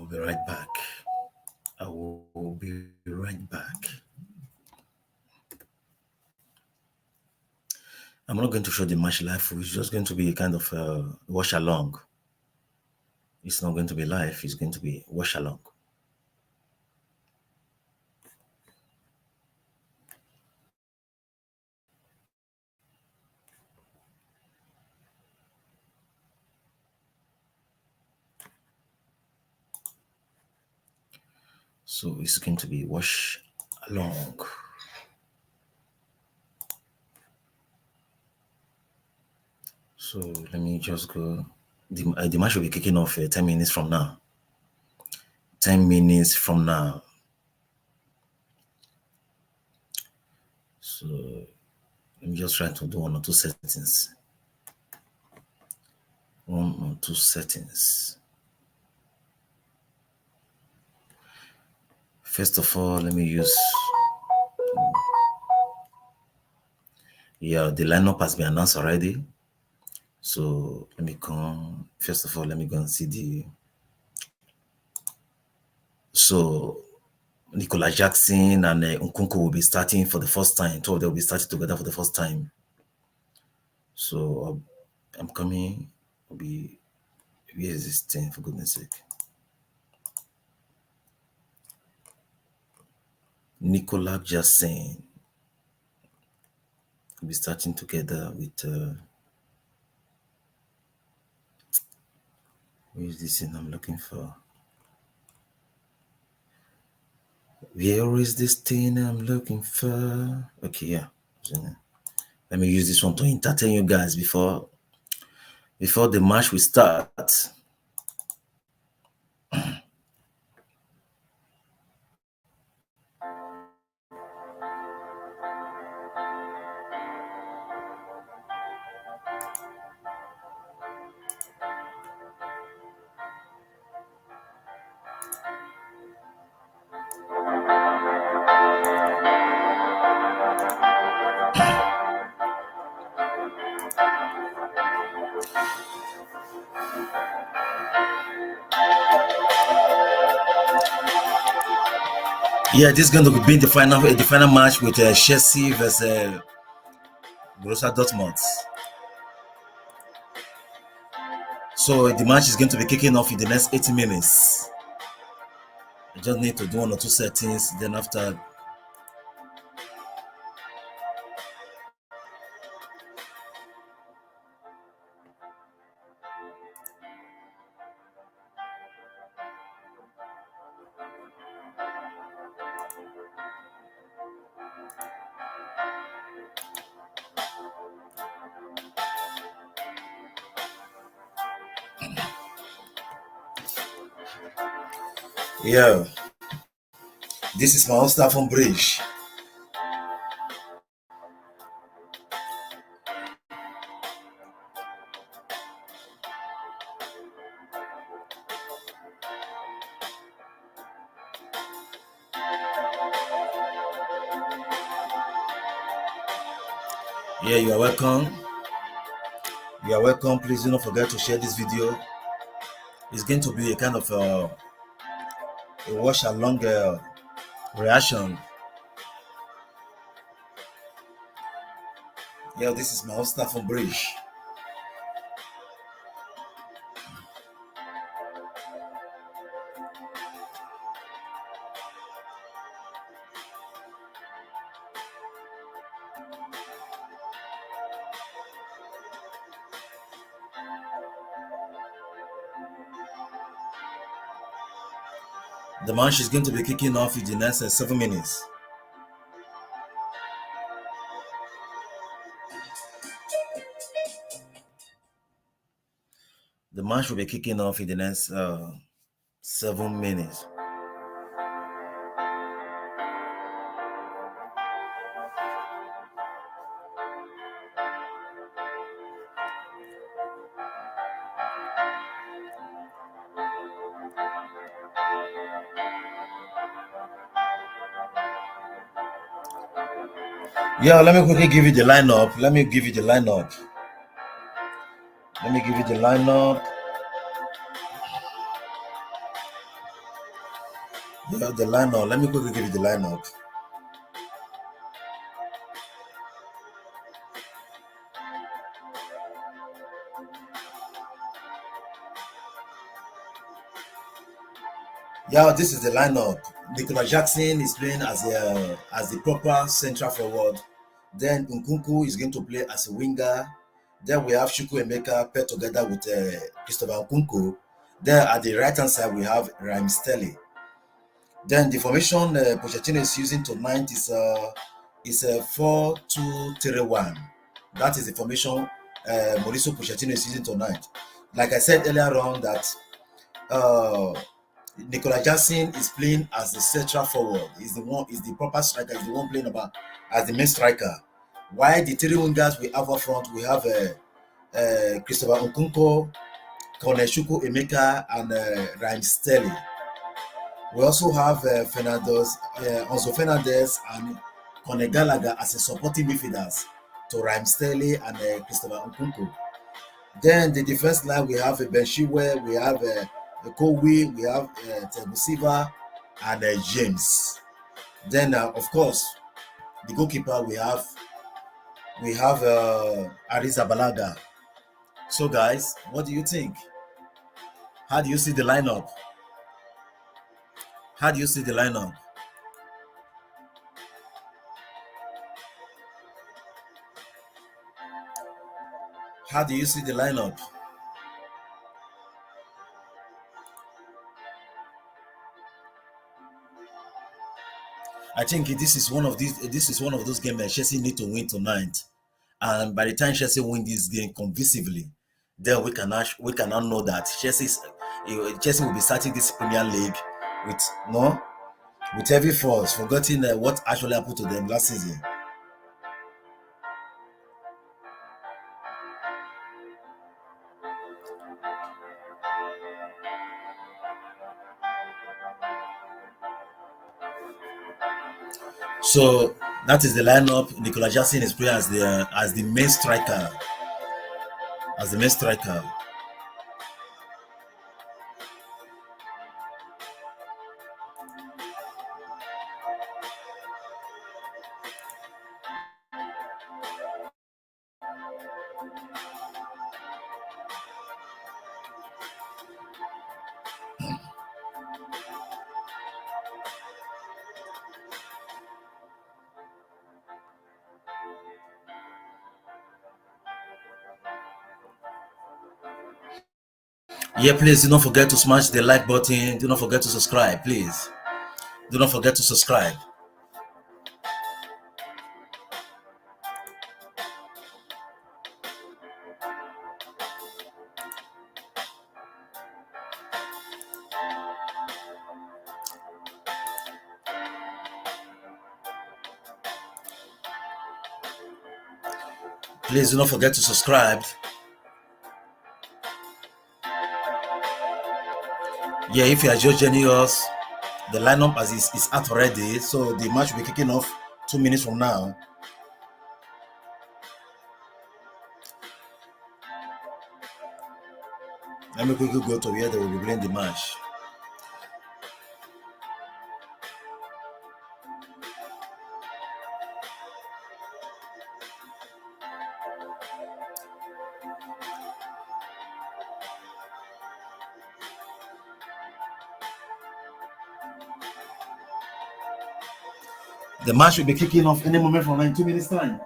will be right back. I will be right back. I'm not going to show the match live. It's just going to be a kind of watch along. It's not going to be live. It's going to be watch along. So it's going to be watch along. So let me just go. The match will be kicking off 10 minutes from now. 10 minutes from now. So let me just try to do one or two settings. One or two settings. First of all, let me use. Yeah, the lineup has been announced already. So let me come. First of all, let me go and see the. So Nicola Jackson and Nkunku will be starting for the first time. Two of them will be starting together for the first time. So I'm coming. Will be. Where is this thing? For goodness sake. Nicola Jackson will be starting together with. Where is this thing I'm looking for? Where is this thing I'm looking for? Okay, yeah. Let me use this one to entertain you guys before the match will start. Yeah, this is going to be the final match with Chelsea versus Borussia Dortmund. So the match is going to be kicking off in the next 80 minutes. I just need to do one or two settings. Then after. Yeah, this is my own staff on bridge. Yeah, you are welcome. You are welcome. Please do not forget to share this video. It's going to be a kind of a watch along reaction. Yeah, this is my own staff on bridge. The match is going to be kicking off in the next 7 minutes. The match will be kicking off in the next 7 minutes. Yeah, let me quickly give you the lineup. Let me give you the lineup. Yeah, the lineup. Let me quickly give you the lineup. Yeah, this is the lineup. Nicolas Jackson is playing as the proper central forward. Then Nkunku is going to play as a winger. Then we have Shuku Emeka paired together with Christopher Nkunku. Then at the right hand side we have Raheem Sterling. Then the formation Pochettino is using tonight is a 4-2-3-1. That is the formation Mauricio Pochettino is using tonight. Like I said earlier on that uh, Nicolas Jackson is playing as the central forward. Is the proper striker. Is the one playing about as the main striker. While the three wingers we have up front, we have Christopher Nkunku, Koneshuku Emeka, and Raheem Sterling. We also have Enzo Fernandez and Conor Gallagher as a supporting midfielders to Raheem Sterling and Christopher Nkunku. Then the defense line, we have Ben Chilwell, we have Kowi, we have Thiago Silva, and James. Then, of course, the goalkeeper we have Ariza Balaga. So, guys, what do you think? How do you see the lineup? How do you see the lineup? How do you see the lineup? I think this is one of these. This is one of those games that Chelsea need to win tonight. And by the time Chelsea win this game convincingly, then we cannot know that Chelsea will be starting this Premier League with no with heavy force, forgetting what actually happened to them last season. So that is the lineup. Nicolas Jackson is playing as the main striker, as the main striker. Yeah, please do not forget to smash the like button. Do not forget to subscribe, please. Do not forget to subscribe. Please do not forget to subscribe. Yeah, if you are just joining us, the lineup as is out already. So the match will be kicking off 2 minutes from now. Let me quickly go to where they will be playing the match. The match will be kicking off any moment from now in 2 minutes time.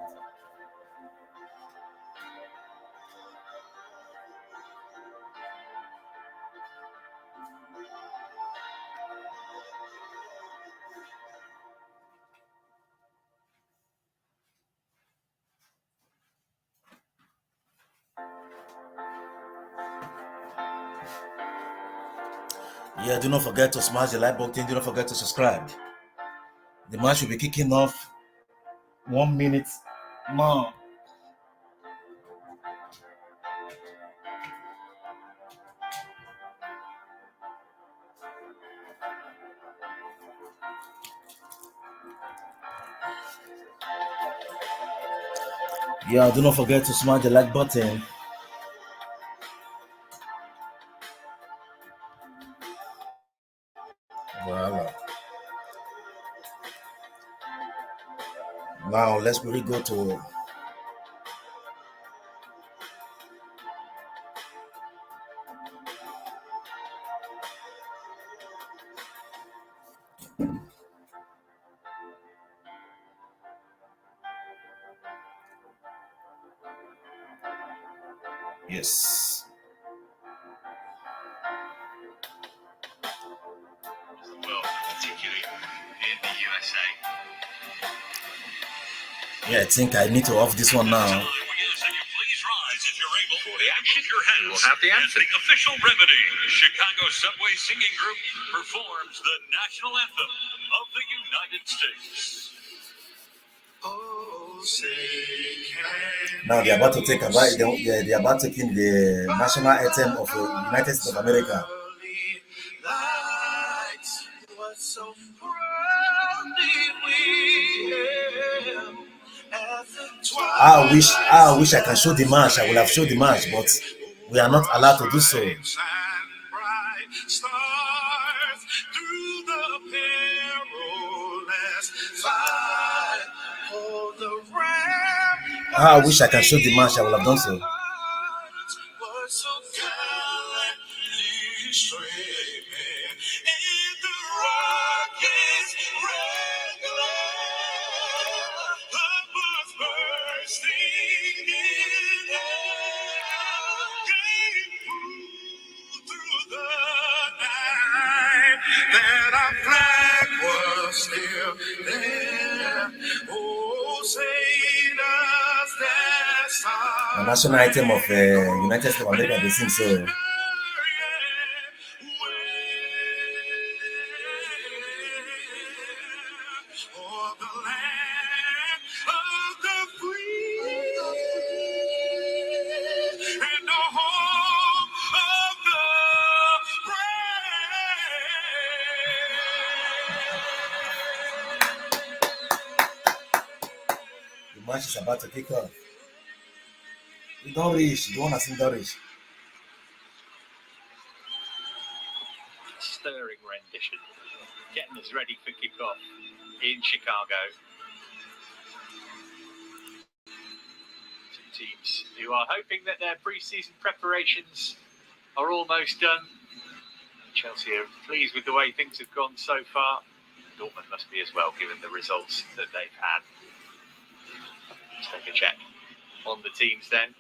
Yeah, do not forget to smash the like button. Do not forget to subscribe. The match will be kicking off 1 minute more. Yeah, do not forget to smash the like button. Voila. Now let's really go to yes. Well, particularly in the USA. Yeah, I think I need to off this one now. For the action, your hands. We'll have the answer. The official remedy. Chicago Subway Singing Group performs the national anthem of the United States. Oh, say Now they're about to take a right. They're about taking the national anthem of the United States of America. So proudly we hail as the I wish I can show the match. I will have showed the match, but we are not allowed to do so. I wish I can show the match. I will have done so. That our flag was still there. Oh, say does that star. The national anthem of the United States of America, they sing so. For the land of the free and the home of the brave. The match is about to kick off. We don't reach. You want to sing don't reach. Stirring rendition, getting us ready for kickoff in Chicago. Two teams who are hoping that their pre-season preparations are almost done. Chelsea are pleased with the way things have gone so far. Dortmund must be as well, given the results that they've had. Let's take a check on the teams then.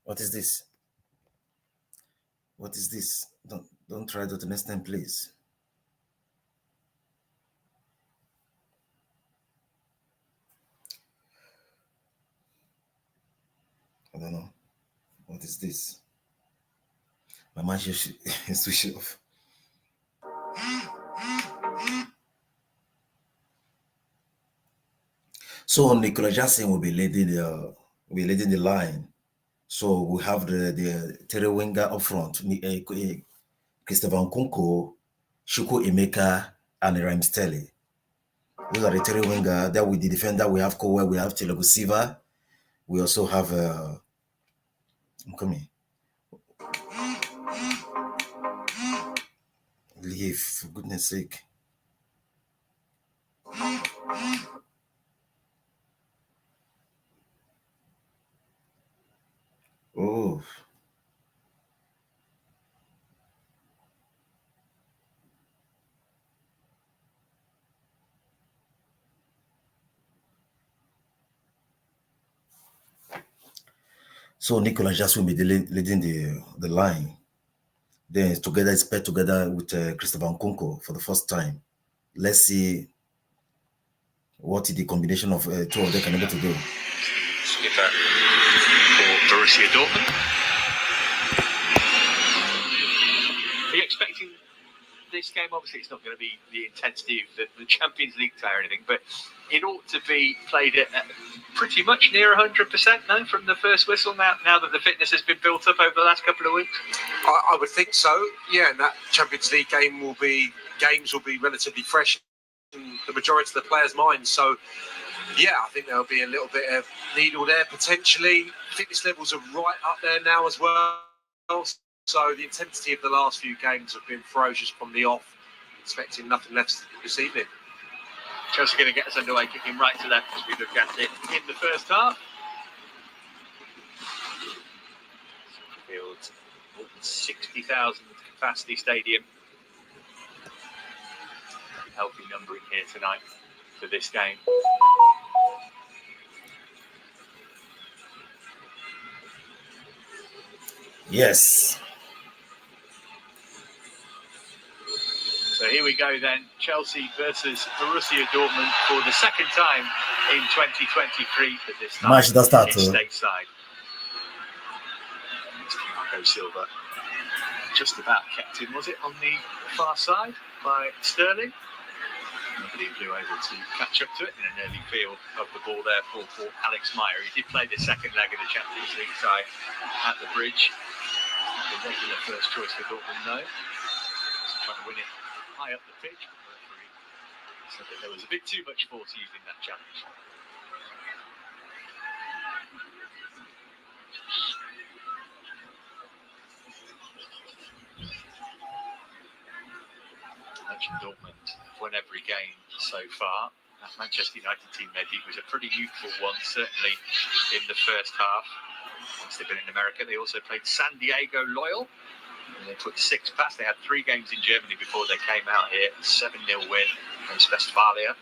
What is this? What is this? Don't try that the next time, please. I don't know. What is this? My mind is switch off. So Nicola Jackson will be leading the line. So we have the Terry winger up front, Christopher Nkunku, Shuko Emeka, and Raheem Sterling. Those are the Terry winger. That with the defender we have Kowe, we have Thiago Silva. We also have I'm coming. Leave, for goodness sake. Oh. So Nicola Jackson will be leading the line. Then it's paired together with Christopher Nkunku for the first time. Let's see what the combination of two of them can able to do. Skipper for Borussia Dortmund. Are you expecting this game? Obviously, it's not going to be the intensity of the Champions League tie or anything, but it ought to be played at pretty much near 100% now from the first whistle. Now that the fitness has been built up over the last couple of weeks. I would think so. Yeah, and that Champions League games will be relatively fresh in the majority of the players' minds. So, yeah, I think there'll be a little bit of needle there potentially. Fitness levels are right up there now as well. So the intensity of the last few games have been ferocious from the off. expecting nothing less this evening. Chelsea going to get us underway, kicking right to left as we look at it in the first half. Field, 60,000 capacity stadium. Healthy number in here tonight for this game. Yes. So here we go then, Chelsea versus Borussia Dortmund for the second time in 2023, but this time Match does start it's stateside. Marco Silva just about kept in, was it, on the far side by Sterling? Nobody blew able to catch up to it in an early field of the ball there for Alex Meyer. He did play the second leg of the Champions League side at the Bridge. The regular first choice for Dortmund, though. So trying to win it high up the pitch. The referee said that there was a bit too much force used in that challenge. Mentioned Dortmund won every game so far. That Manchester United team they beat was a pretty youthful one, certainly in the first half. Once they've been in America, they also played San Diego Loyal. And they put 6 past. They had 3 games in Germany before they came out here. 7-0 win against Westphalia.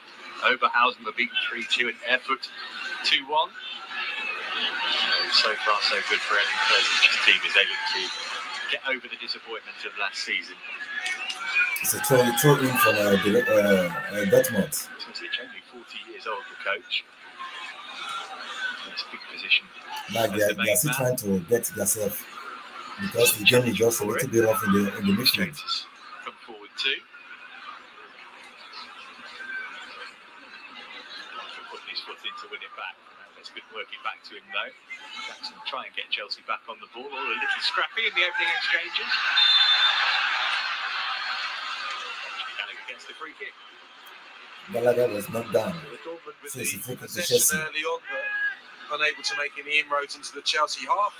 Oberhausen were beaten 3-2 and Erfurt 2-1. So far so good for Edin Terzic's team as they look to get over the disappointment of last season. It's a throw in from Dortmund. He's only 40 years old, the coach. It's a big position. Like they are still trying to get themselves because the game is just a little bit off in the midfield. Come forward too. Putting his foot in to win it back. That's good working back to him though. Jackson try and get Chelsea back on the ball. All a little scrappy in the opening exchanges. Gets the free kick. Gallagher was knocked down. Dortmund with So it's a free the kick to possession Chelsea. early on, but unable to make any inroads into the Chelsea half.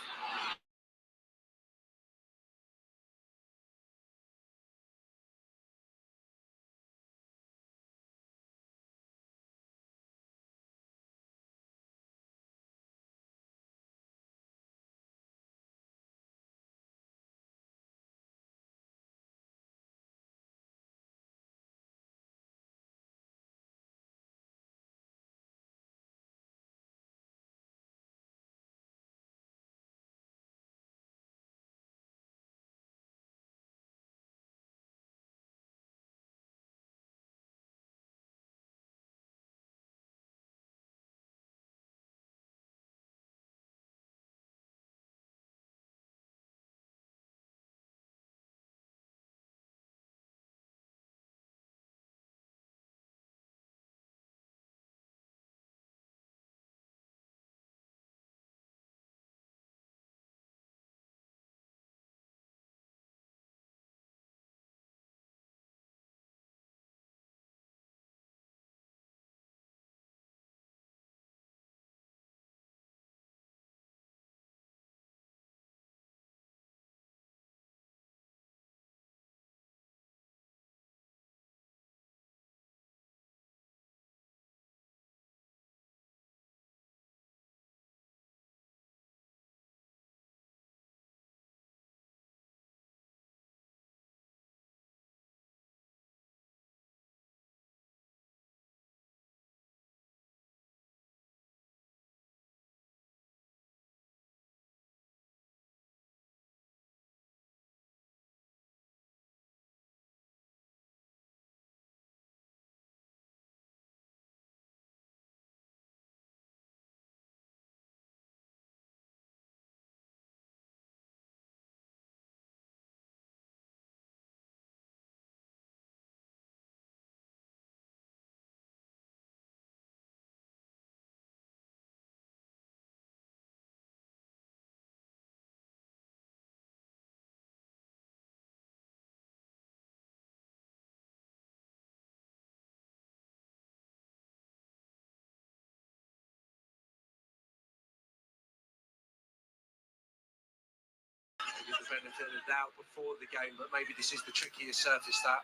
The benefit of the doubt before the game, but maybe this is the trickiest surface that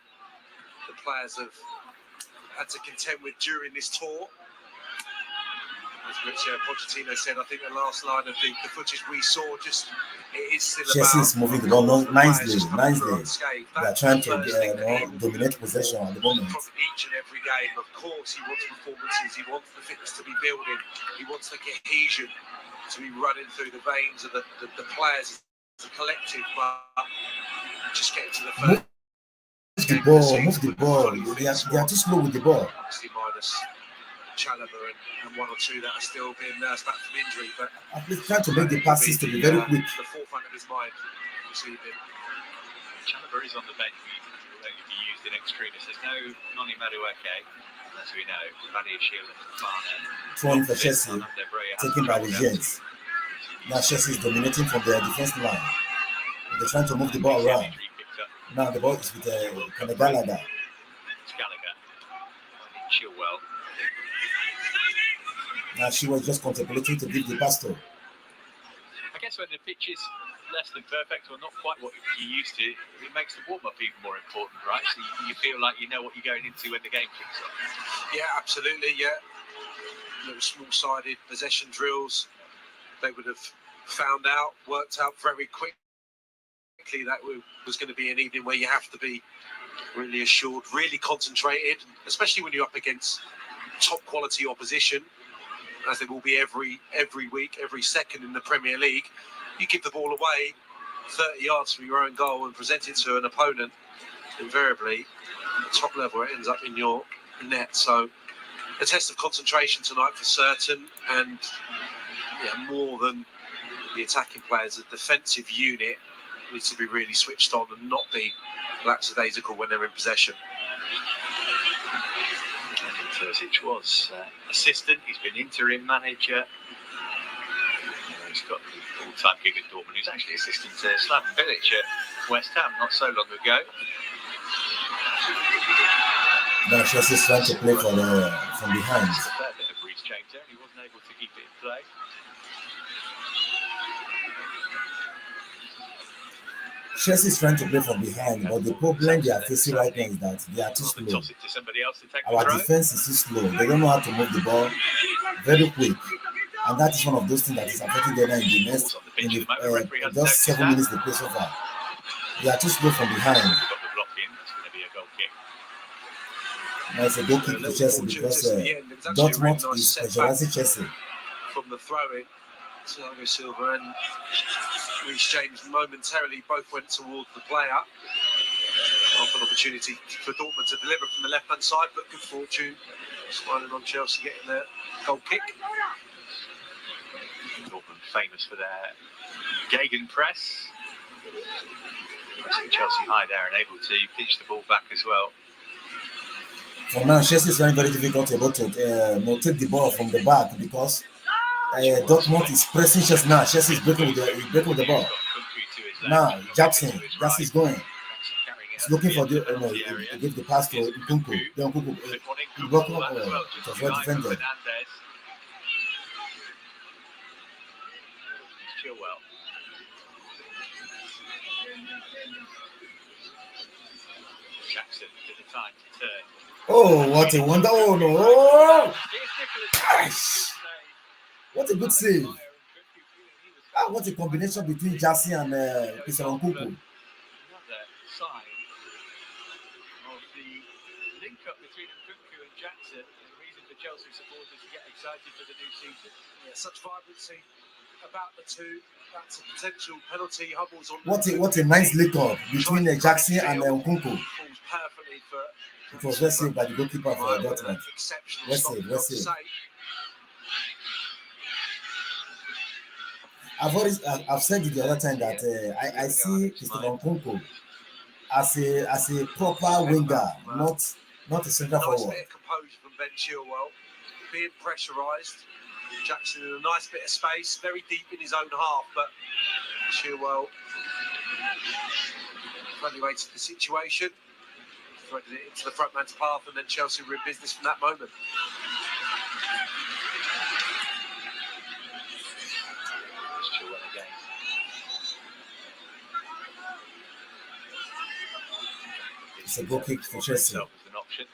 the players have had to contend with during this tour. As Rich Pochettino said, I think the last line of the footage we saw it is still Chelsea about is moving the ball nicely. Unscathed. They are trying to dominate possession at the moment. From each and every game, of course, he wants performances. He wants the fitness to be building. He wants the cohesion to be running through the veins of the players as a collective. But just getting to the first. Move the ball. They are too slow with the ball. Obviously, minus Chalobah and one or two that are still being nursed back from injury, but he's trying to make the passes to be very quick. The forefront of his mind this evening. Chalobah is on the bench to be used in extremis. There's no Noni Madueke, as we know. Badiashile and Fafana. Throwing for Chelsea, taken by the Giants. Now Chelsea is dominating from their defense line. They're trying to move the ball around. Now the ball is with Conor Gallagher. It's Gallagher. Chilwell. Now she was just contemplating to give the pass to. I guess when the pitch is less than perfect or not quite what you're used to, it makes the warm-up even more important, right? So you feel like you know what you're going into when the game kicks off. Yeah, absolutely, yeah. Little small-sided possession drills. They would have worked out very quickly that was going to be an evening where you have to be really assured, really concentrated, especially when you're up against top-quality opposition, as they will be every week, every second in the Premier League. You give the ball away 30 yards from your own goal and present it to an opponent, invariably, at the top level, it ends up in your net. So a test of concentration tonight for certain, and more than the attacking players, the defensive unit needs to be really switched on and not be lackadaisical when they're in possession. Terzic was assistant, he's been interim manager. He's got the full-time gig at Dortmund. He's actually assistant to Slaven Bilic at West Ham not so long ago. Now Chelsea's trying to play from behind. It's a fair bit of breeze change there, and he wasn't able to keep it in play. Chelsea is trying to play from behind, but the problem they are facing right now is that they are too slow. Toss it to somebody else to take Our defense is too slow. They don't know how to move the ball very quick, and that is one of those things that is affecting them in the next just 7 minutes they play so far. They are too slow from behind. Now it's a goal kick to Chelsea because Dortmund is pressurizing Chelsea. From the throw-in, Thiago Silva and Reece James momentarily both went towards the player. Half an opportunity for Dortmund to deliver from the left-hand side, but good fortune smiling on Chelsea getting their goal kick. Dortmund famous for their Gegen press. Pressing Chelsea high there and able to pitch the ball back as well. For now, Chelsea is very, very difficult to take the ball from the back because Dortmund is pressing Chelsea now. Chelsea is breaking with the ball. Now, Jackson is going. He's looking for he gives the pass to Nkunku. Then Nkunku, it was well defended. Jackson to the time to turn. Oh, what a wonder! Oh no! Oh! Gosh. What a good save! What a combination between Jackson and Nkunku. Another sign of the link-up between Nkunku and Jackson, and the reason for Chelsea supporters to get excited for the new season. Yeah, such vibrancy about the two. That's a potential penalty. Hubble's on. What a nice link-up between Jackson and Nkunku. It was well saved by the goalkeeper for Dortmund. Well saved. I've said it the other time that I see Christopher Nkunku as a proper winger, not a centre forward. Nice bit of composure from Ben Chilwell, being pressurised. Jackson in a nice bit of space, very deep in his own half, but Chilwell evaluated the situation, threaded it into the front man's path, and then Chelsea were in business from that moment. Chilwell again. It's a goal kick for Chelsea. The possession.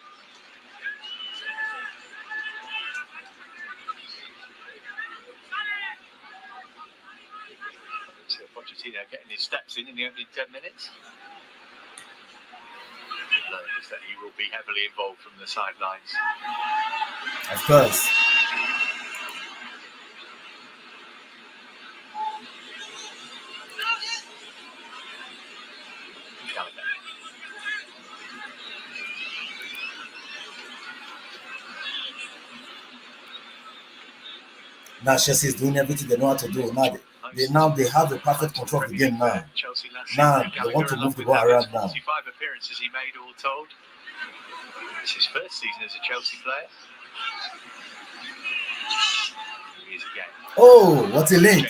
So Pochettino getting his steps in the opening 10 minutes. Learns that he will be heavily involved from the sidelines. Of course. Now Chelsea is doing everything they know how to do. Now they have the perfect control of the game now. Now they want to move the ball around now. 45 appearances he made all told. It's his first season as a Chelsea player. He is again. Oh, what a link!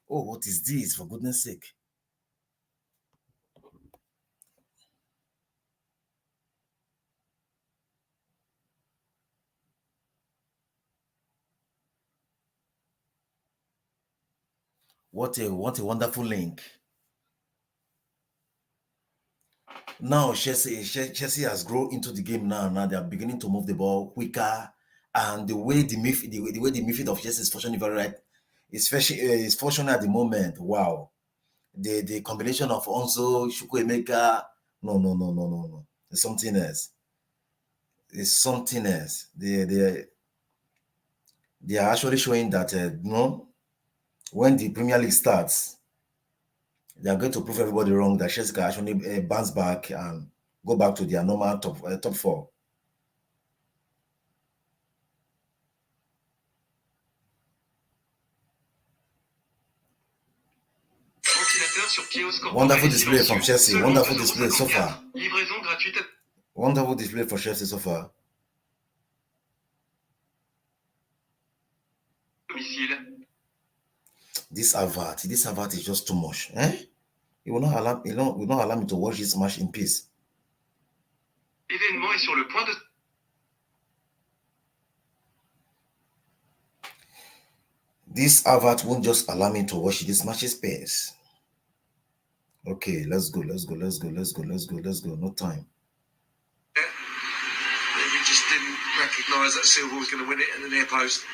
Oh, what is this? For goodness sake! What a wonderful link. Now Chelsea has grown into the game now. Now they are beginning to move the ball quicker, and the way the midfield of Chelsea is functioning very right. It's functioning at the moment. Wow, the combination of Onso, Chukwuemeka, no. It's something else. It's something else. They are actually showing that when the Premier League starts, they are going to prove everybody wrong that Chelsea can actually bounce back and go back to their normal top four. Wonderful display from Chelsea. Wonderful display so far. Wonderful display for Chelsea so far. This Avart is just too much. It will not allow me to watch this match in peace. This Avart won't just allow me to watch this match in peace. Okay, let's go. No time. Maybe just didn't recognise that Silva was going to win it in the near post.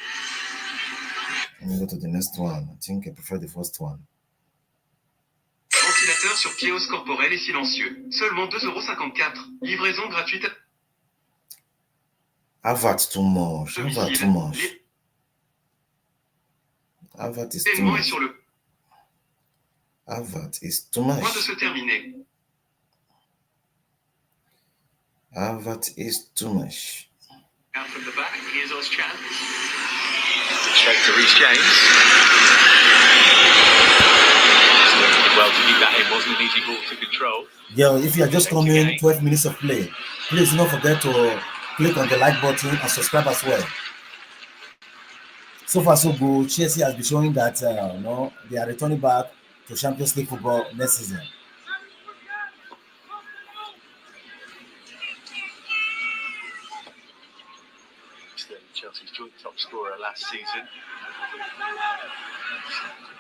Let me go to the next one. I think I prefer the first one. Ventilateur sur pied hausse corporelle et silencieux. Seulement 2,54 €. Livraison gratuite. Avart too much. Avart too much. Avart is too much. Avart is too much. Point de se terminer. Avart is too much. Out from the back, here's Ozcan. Straight to Reece James. Well, to keep that in wasn't an easy ball to control. Yo, if you are just coming, 12 minutes of play, please do not forget to click on the like button and subscribe as well. So far, so good. Chelsea has been showing that they are returning back to Champions League football next season. Chelsea's joint top scorer last season.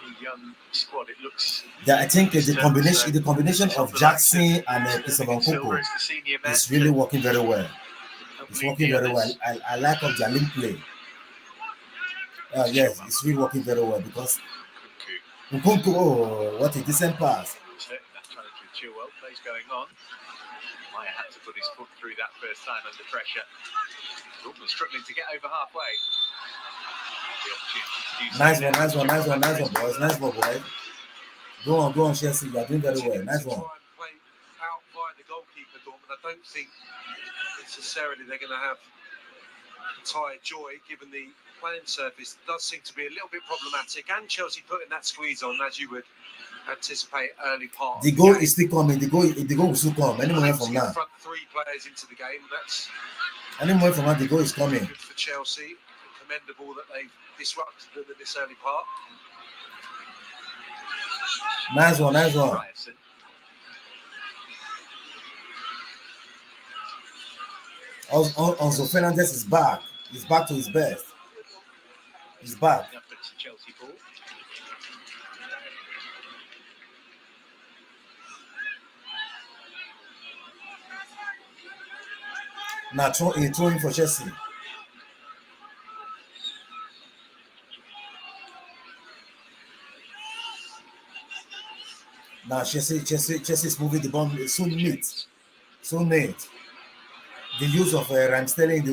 A young squad, it looks. Yeah, I think the combination of Jackson and Christopher Nkoko is really working very well. It's working very well. I like how their link play. Yes, it's really working very well because Nkoko, oh, what a decent pass. That challenge with Chilwell, plays going on. Maya had to put his foot through that first time under pressure. Dortmund struggling to get over halfway. Nice one, boys. Nice one, boys. Go on, Chelsea. You are doing very well. Nice one. Play out by the goalkeeper, Dortmund. I don't think necessarily they're going to have entire joy, given the playing surface does seem to be a little bit problematic. And Chelsea putting that squeeze on, as you would anticipate early part. The goal is still coming. The goal will still come. Any moment from now. Front three players into the game. That's any moment from now. The goal is coming. Good for Chelsea. Commendable that they've disrupted them in this early part. Nice one. Also, Fernandes is back. He's back to his best. He's back. Chelsea ball. Now throwing for Chelsea. Now Chelsea is moving the ball so neat. The use of Ramsdale in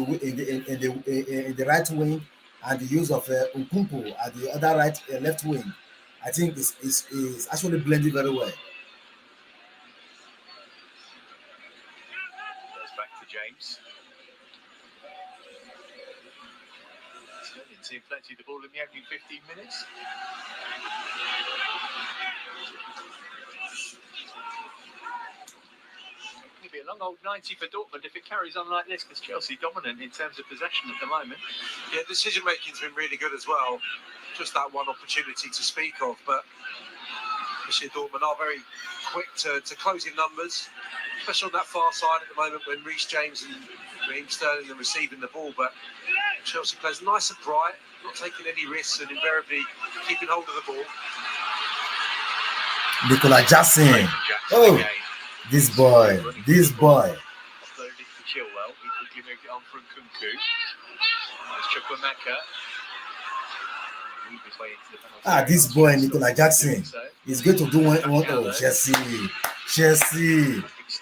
the right wing and the use of Nkunku at the other left wing, I think is actually blending very well. Goes back to James. Didn't see plenty of the ball in the opening 15 minutes. It'll be a long old 90 for Dortmund if it carries on like this, because Chelsea dominant in terms of possession at the moment. Yeah, decision making's been really good as well. Just that one opportunity to speak of, but obviously Dortmund are very quick to close in numbers, especially on that far side at the moment when Reece James and Raheem Sterling are receiving the ball. But Chelsea plays nice and bright, not taking any risks, and invariably keeping hold of the ball. Nicola Jackson. Oh, this boy. Offloaded it to Chilwell. He quickly moved it on from Nkunku. Nice Chukwuemeka. This boy Nicola Jackson is going to do one. Oh, Chelsea.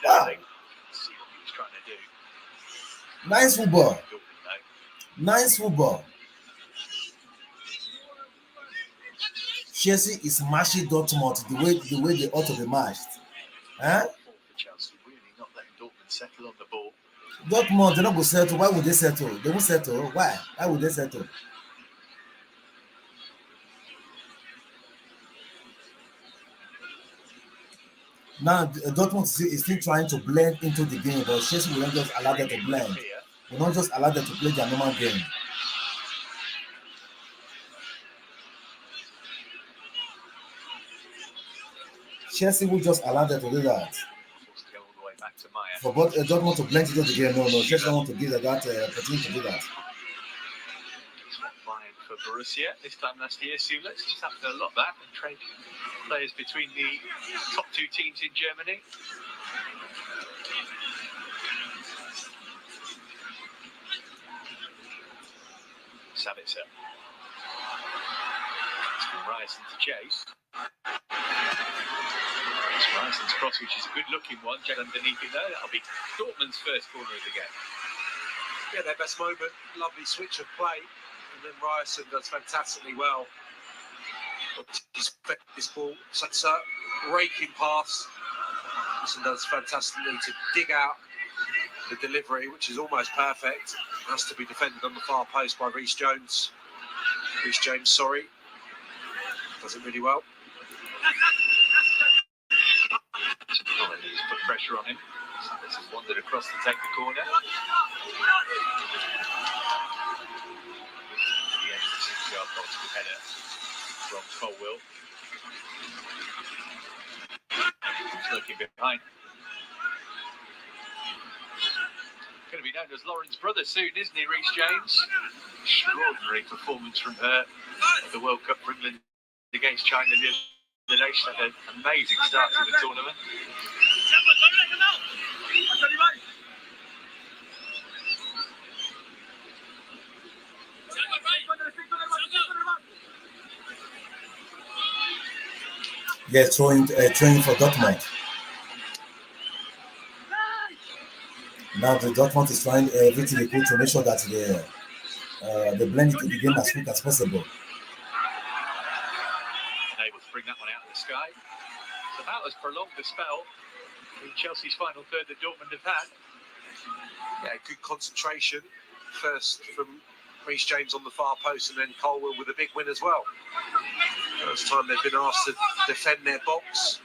Wow. Nice football. Chelsea is matching Dortmund the way they ought to be matched. Huh? Chelsea really not letting Dortmund settle on the ball. Dortmund, they're not going to settle. Why would they settle? They won't settle. Why would they settle? Now Dortmund is still trying to blend into the game, but Chelsea will not just allow them to blend. Will not just allow them to play their normal game. Chelsea will just allow them to do that. For both Dortmund to blend into the game, no. Chelsea don't want to give that opportunity to do that. For Borussia this time last year, Sulis has happened a lot that and trade players between the top two teams in Germany. Sabitzer. It's from Ryerson to Chase. It's Ryerson's cross, which is a good-looking one. Jet underneath it there. That'll be Dortmund's first corner of the game. Yeah, their best moment. Lovely switch of play. And then Ryerson does fantastically well. This ball, such a raking pass. Ryerson does fantastically to dig out the delivery, which is almost perfect. Has to be defended on the far post by Reece James. Does it really well. He's put pressure on him. This has wandered across to take the corner. The 86-yard box with header from Colwill. He's looking behind. Going to be known as Lauren's brother soon, isn't he, Reece James? Extraordinary performance from her at the World Cup for England against China the other day. She had an amazing start to the tournament. Yeah, throwing for Dortmund. Now the Dortmund is trying everything they could to make sure that they blend into the game as quick as possible. Able to bring that one out of the sky. So that has prolonged the spell in Chelsea's final third that Dortmund have had. Yeah, good concentration. First from Reece James on the far post, and then Colwill with a big win as well. First time they've been asked to defend their box.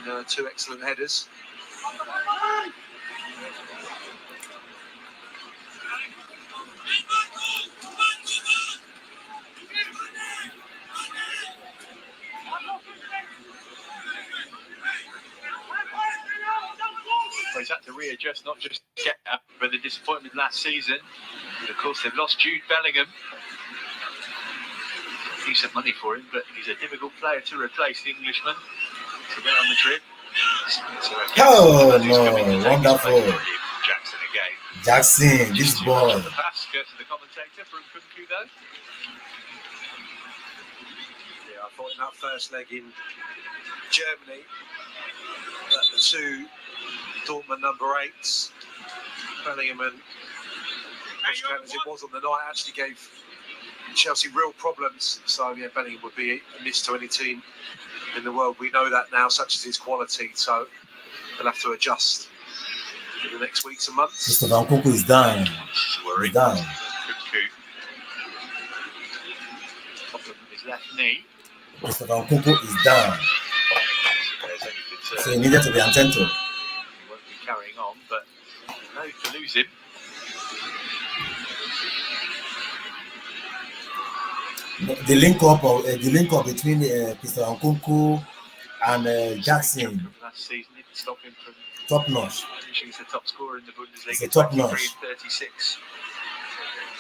And, two excellent headers. Well, he's had to readjust, not just get up, but the disappointment last season. But of course, they've lost Jude Bellingham. Decent money for him, but he's a difficult player to replace, the Englishman. So they're on the trip. Oh, no, wonderful. Jackson again. Jackson, this Too much boy. on the pass, to the commentator from Kunku though. Yeah, I thought in that first leg in Germany that the two Dortmund number 8s, Bellingham and as it was on the night, actually gave Chelsea real problems. So yeah, Bellingham would be a miss to any team in the world. We know that now, such as his quality. So they'll have to adjust in the next weeks and months. Christopher Nkunku is done. Worried. He's done. Kunku. Problem with his left knee. Christopher Nkunku is done. There's any concern. So he needed to be attentive. He won't be carrying on, but no to lose him. The link up between Christopher Nkunku and Jackson, From last season, didn't stop him from top notch. finishing as the top scorer in the Bundesliga. It's a top 23 notch. and 36.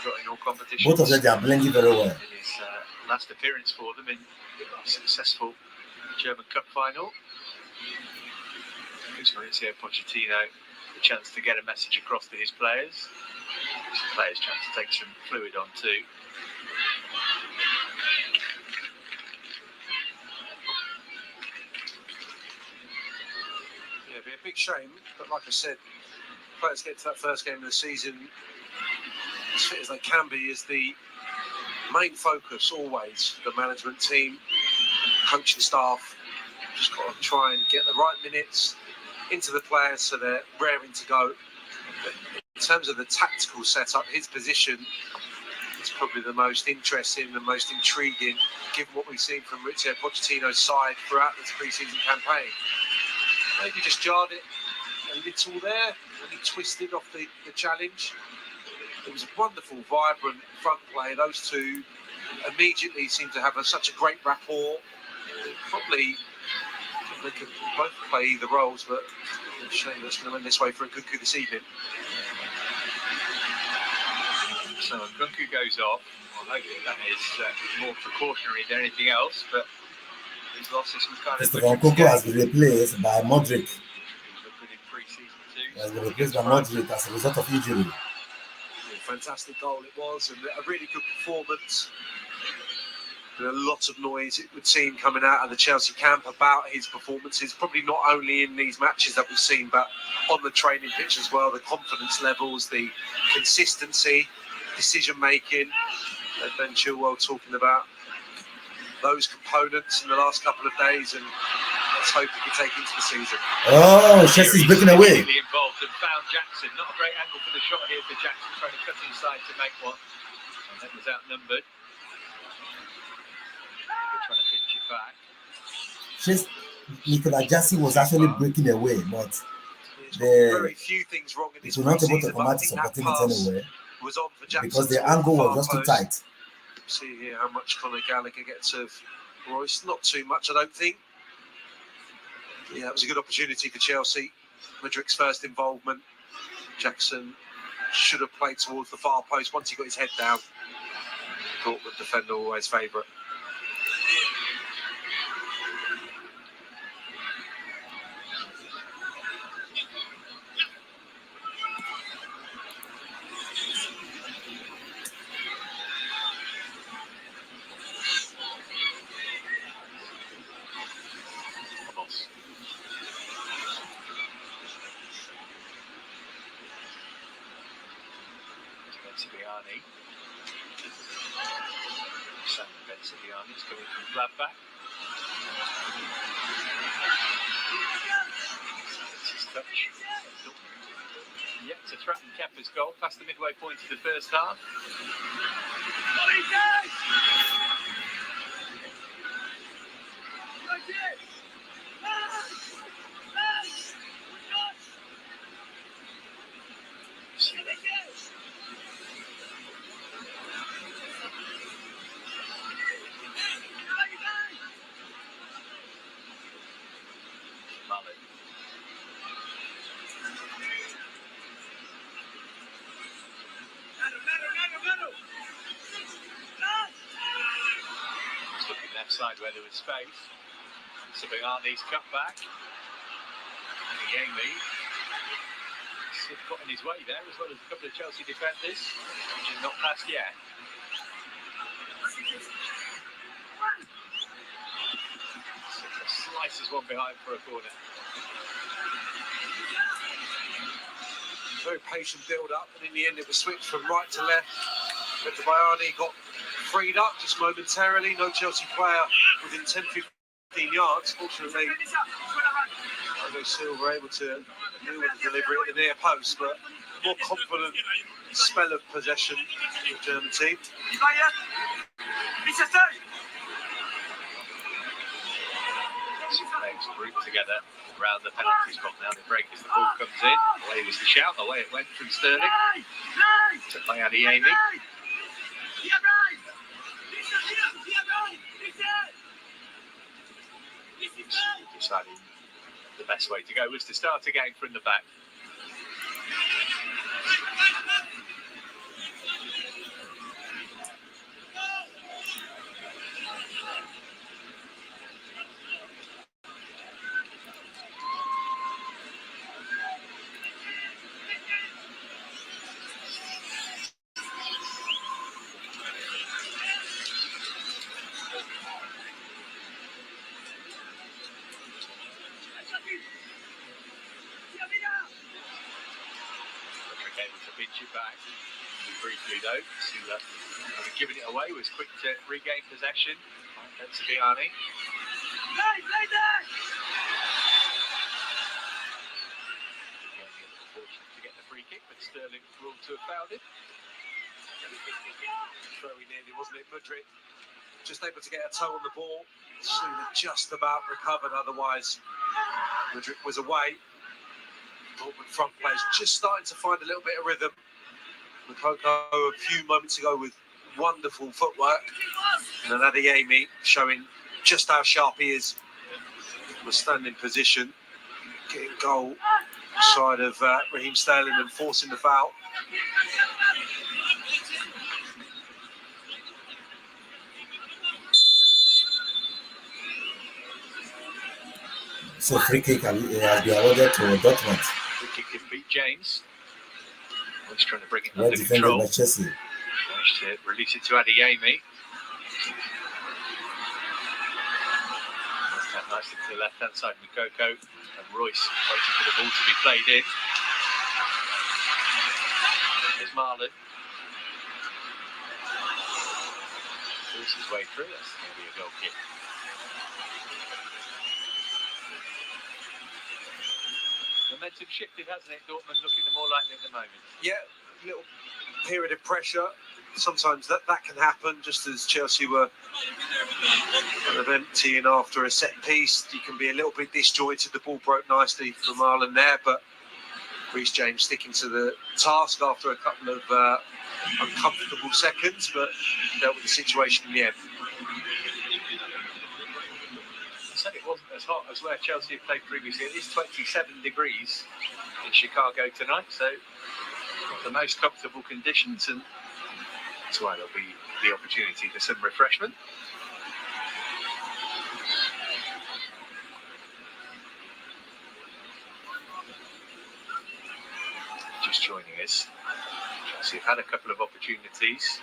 Got in all competitions. Both of them, they are blending very well. In his last appearance for them in a successful German Cup final. Gives Mauricio Pochettino the chance to get a message across to his players. Gives the players a chance to take some fluid on too. Yeah, it'd be a big shame, but like I said, players get to that first game of the season as fit as they can be is the main focus always. The management team, coaching staff, just got to try and get the right minutes into the players so they're raring to go. But in terms of the tactical setup, his position is probably the most interesting, the most intriguing, given what we've seen from Mauricio Pochettino's side throughout this pre-season campaign. Maybe just jarred it a little there, and he twisted off the challenge. It was a wonderful, vibrant front play. Those two immediately seem to have such a great rapport. Probably they could both play either roles, but it's a shame that's going to win this way for Nkunku this evening. So Nkunku goes off. Well, hopefully that is more precautionary than anything else, but he's lost some kind Christopher of. Nkunku has been replaced by Modric. He's looked good in pre-season too. He has been replaced by Modric as a result of injury. Fantastic goal it was, and a really good performance. There a lot of noise, it would seem, coming out of the Chelsea camp about his performances, probably not only in these matches that we've seen, but on the training pitch as well. The confidence levels, the consistency, decision making. Ben Chilwell talking about those components in the last couple of days, and let's hope he can take into the season. Oh, Chelsea's breaking away. Really involved and found Jackson. Not a great angle for the shot here for Jackson, trying to cut inside to make one. And that was outnumbered. They're trying to pinch it back. Nicola Jackson was actually breaking away, but very few things wrong in this he was not able to season, come out his opportunity anyway was on for Jackson because the angle was just too tight. See here how much Conor Gallagher gets of Royce. Not too much, I don't think. Yeah, it was a good opportunity for Chelsea. Madric's first involvement. Jackson should have played towards the far post once he got his head down. Dortmund defender always favourite. It's coming from Gladbach. It's his touch. Yet to threaten Kepa's goal past the midway point of the first half. Side where there was space. Sibiani's cut back. Yangli have got in his way there, as well as a couple of Chelsea defenders, which is not passed yet. Slices one behind for a corner. Very patient build-up, and in the end it was switched from right to left. But Bayani got freed up just momentarily. No Chelsea player within 10-15 yards. Fortunately, Thiago Silva were able to deal with the delivery at the near post, but more confident spell of possession for the German team. Legs grouped together around the penalty spot now. The break as the ball comes in. Away was the shout. Away it went from Sterling to Bayani Amy. Deciding the best way to go was to start again from the back. Back briefly though, Sula having given it away was quick to regain possession. That's Bayani. Fortunate to get the free kick, but Sterling ruled to have fouled it. Very nearly, wasn't it? Mudryk just able to get a toe on the ball. Sula just about recovered, otherwise Mudryk was away. Dortmund front players just starting to find a little bit of rhythm. Mukoko a few moments ago with wonderful footwork, and then Adeyemi showing just how sharp he is. Was standing in position, getting goal side of Raheem Sterling and forcing the foul. So free kick has been awarded to Dortmund. Free kick can beat James. He's trying to bring it Well under defended control. by Chelsea. Managed to release it to Adeyemi. That nicely to the left-hand side, Mukoko and Royce waiting for the ball to be played in. There's Marlon. Forces his way through. That's going to be a goal kick. Momentum shifted, hasn't it? Dortmund looking more likely at the moment. Yeah, a little period of pressure. Sometimes that can happen, just as Chelsea were kind of emptying after a set piece. You can be a little bit disjointed. The ball broke nicely from Marlon there, but Reece James sticking to the task after a couple of uncomfortable seconds, but dealt with the situation in the end. I said it wasn't as hot as where Chelsea had played previously. It is 27 degrees in Chicago tonight, so not the most comfortable conditions, and that's why there'll be the opportunity for some refreshment. Just joining us, Chelsea have had a couple of opportunities.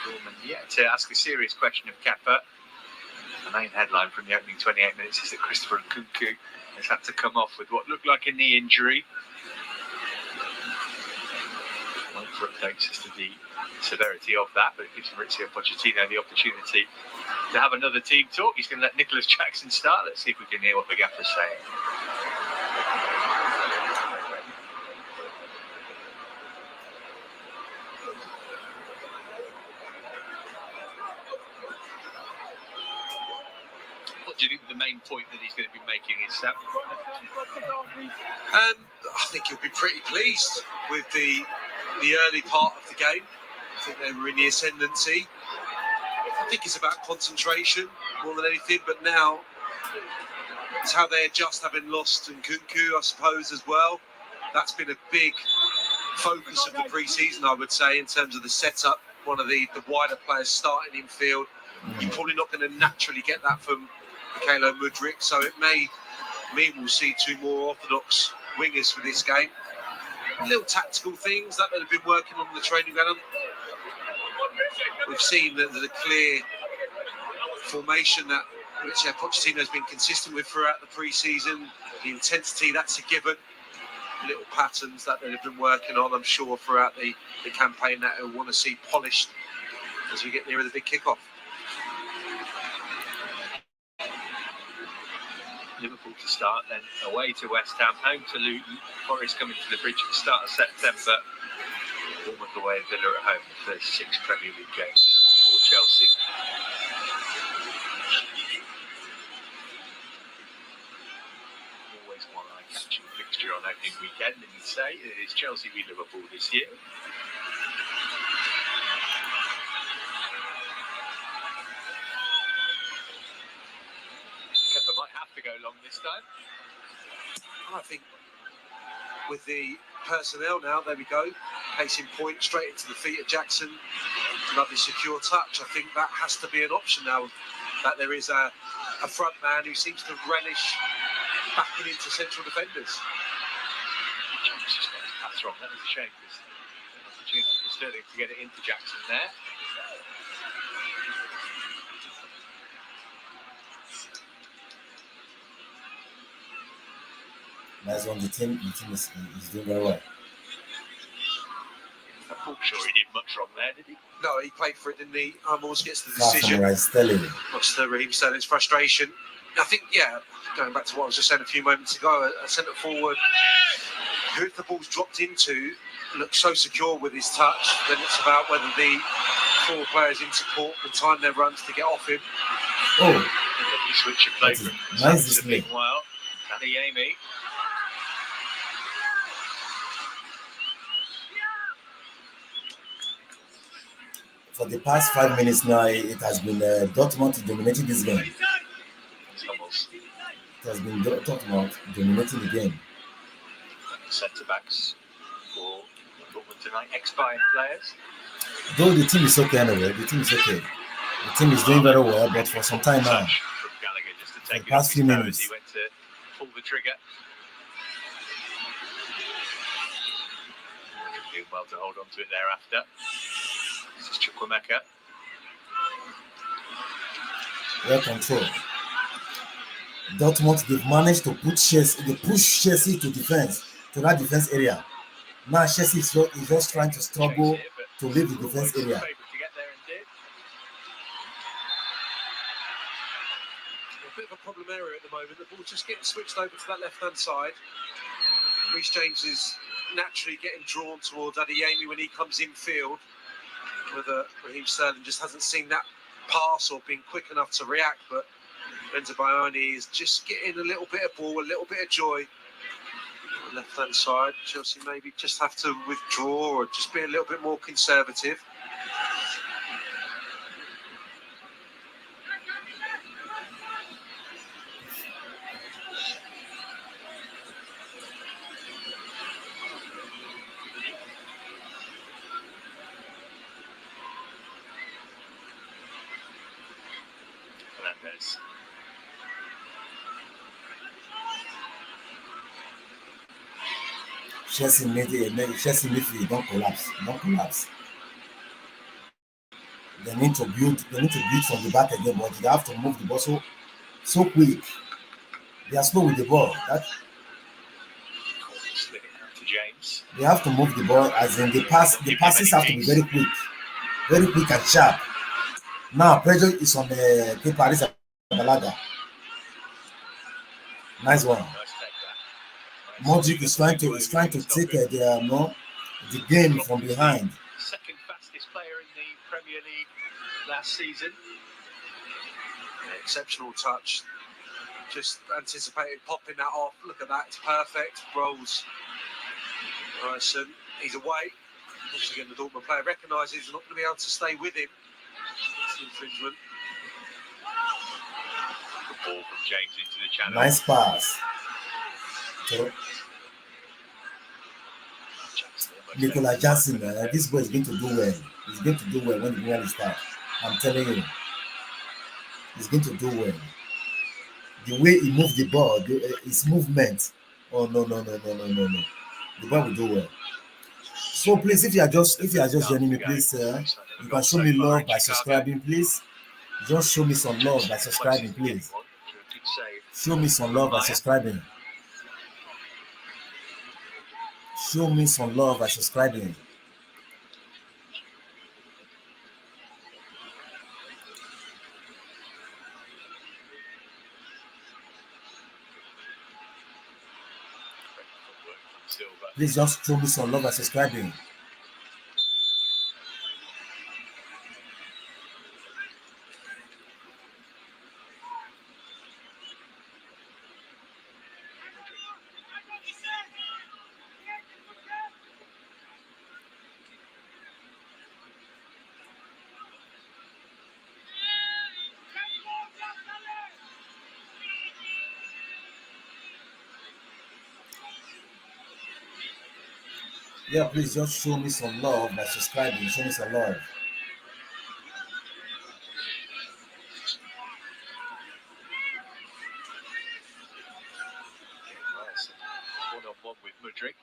Dortmund yet to ask a serious question of Kappa. The main headline from the opening 28 minutes is that Christopher Nkunku has had to come off with what looked like a knee injury. Wait for updates as to the severity of that, but it gives Maurizio Pochettino the opportunity to have another team talk. He's going to let Nicholas Jackson start. Let's see if we can hear what the gaffer's saying. What do you think the main point that he's going to be making is, Sam? I think he'll be pretty pleased with the early part of the game. I think they were in the ascendancy. I think it's about concentration more than anything, but now it's how they adjust having lost Nkunku, I suppose, as well. That's been a big focus of the pre-season, I would say, in terms of the setup. One of the wider players starting in field. You're probably not going to naturally get that from Mykhailo Mudryk, so it may mean we'll see two more orthodox wingers for this game. little tactical things that they've been working on the training ground. We've seen the clear formation that which Pochettino has been consistent with throughout the pre-season. The intensity, that's a given. Little patterns that they've been working on, I'm sure, throughout the campaign that we'll want to see polished as we get nearer the big kickoff. Liverpool to start, then away to West Ham, home to Luton, Forest coming to the bridge at the start of September, Bournemouth away and Villa at home, the first 6 Premier League games for Chelsea. Always one eye-catching fixture on opening weekend, and you'd say it is Chelsea v Liverpool this year. Kepa might have to go long this time. I think with the personnel now, there we go, case in point, straight into the feet of Jackson, lovely secure touch. I think that has to be an option now, that there is a front man who seems to relish backing into central defenders. Just got his pass wrong. That was a shame, because an opportunity for Sterling to get it into Jackson there. Nice one. The team is doing very well. I'm not sure he did much wrong there, did he? No, he played for it, didn't he? Almost gets the Far from decision. right, Sterling. What's the Raheem Sterling's frustration? I think, yeah, going back to what I was just saying a few moments ago, a centre forward who the ball's dropped into looks so secure with his touch. Then it's about whether the 4 players in support can time their runs to get off him. Oh, Lovely switch of play from nice display. Meanwhile, Adeyemi. For the past 5 minutes now, it has been Dortmund dominating this game. It has been Dortmund dominating the game. Centre backs for Dortmund tonight, ex-Bayern players. Though the team is okay anyway, the team is okay. The team is doing very well, but for some time now, From Gallagher just to for take the it past off few his toes, minutes, he went to pull the trigger. Doing well to hold on to it thereafter. This is Chukwuemeka. well controlled. Dortmund, they've managed to put Chelsea, they push Chelsea to defense, to that defense area. Now Chelsea is just trying to struggle to leave the defense area. To get there and did. A bit of a problem area at the moment. The ball's just getting switched over to that left-hand side. Reece James is naturally getting drawn towards Adeyemi when he comes in field. Whether Raheem Sterling just hasn't seen that pass or been quick enough to react, but Benza Bayani is just getting a little bit of ball, a little bit of joy. On the left-hand side, Chelsea maybe just have to withdraw or just be a little bit more conservative. Fernandes. Chelsea midfield don't collapse. They need to build from the back again, but they have to move the ball so quick. They are slow with the ball. To James. They have to move the ball, as in the passes have to be very quick and sharp. Now pressure is on the Paris Balaga. Nice one. Modric is trying to take the game from behind. Second fastest player in the Premier League last season. An exceptional touch. Just anticipated popping that off. Look at that, it's perfect. Rolls. Ryerson, he's away. Once again, the Dortmund player recognises he's not going to be able to stay with him. It's infringement. The ball from James into the channel. Nice pass. So, Nicola Jackson, this boy is going to do well. He's going to do well when the game starts. I'm telling you, he's going to do well. The way he moved the ball, his movement. Oh no! the boy will do well. So please, if you are just joining me, please you can show me love by subscribing, please. Just show me some love by subscribing, please. Show me some love by subscribing. Show me some love by subscribing. Please just show me some love by subscribing. Yeah, please just show me some love by subscribing. Show me some love. One-on-one with Mudryk.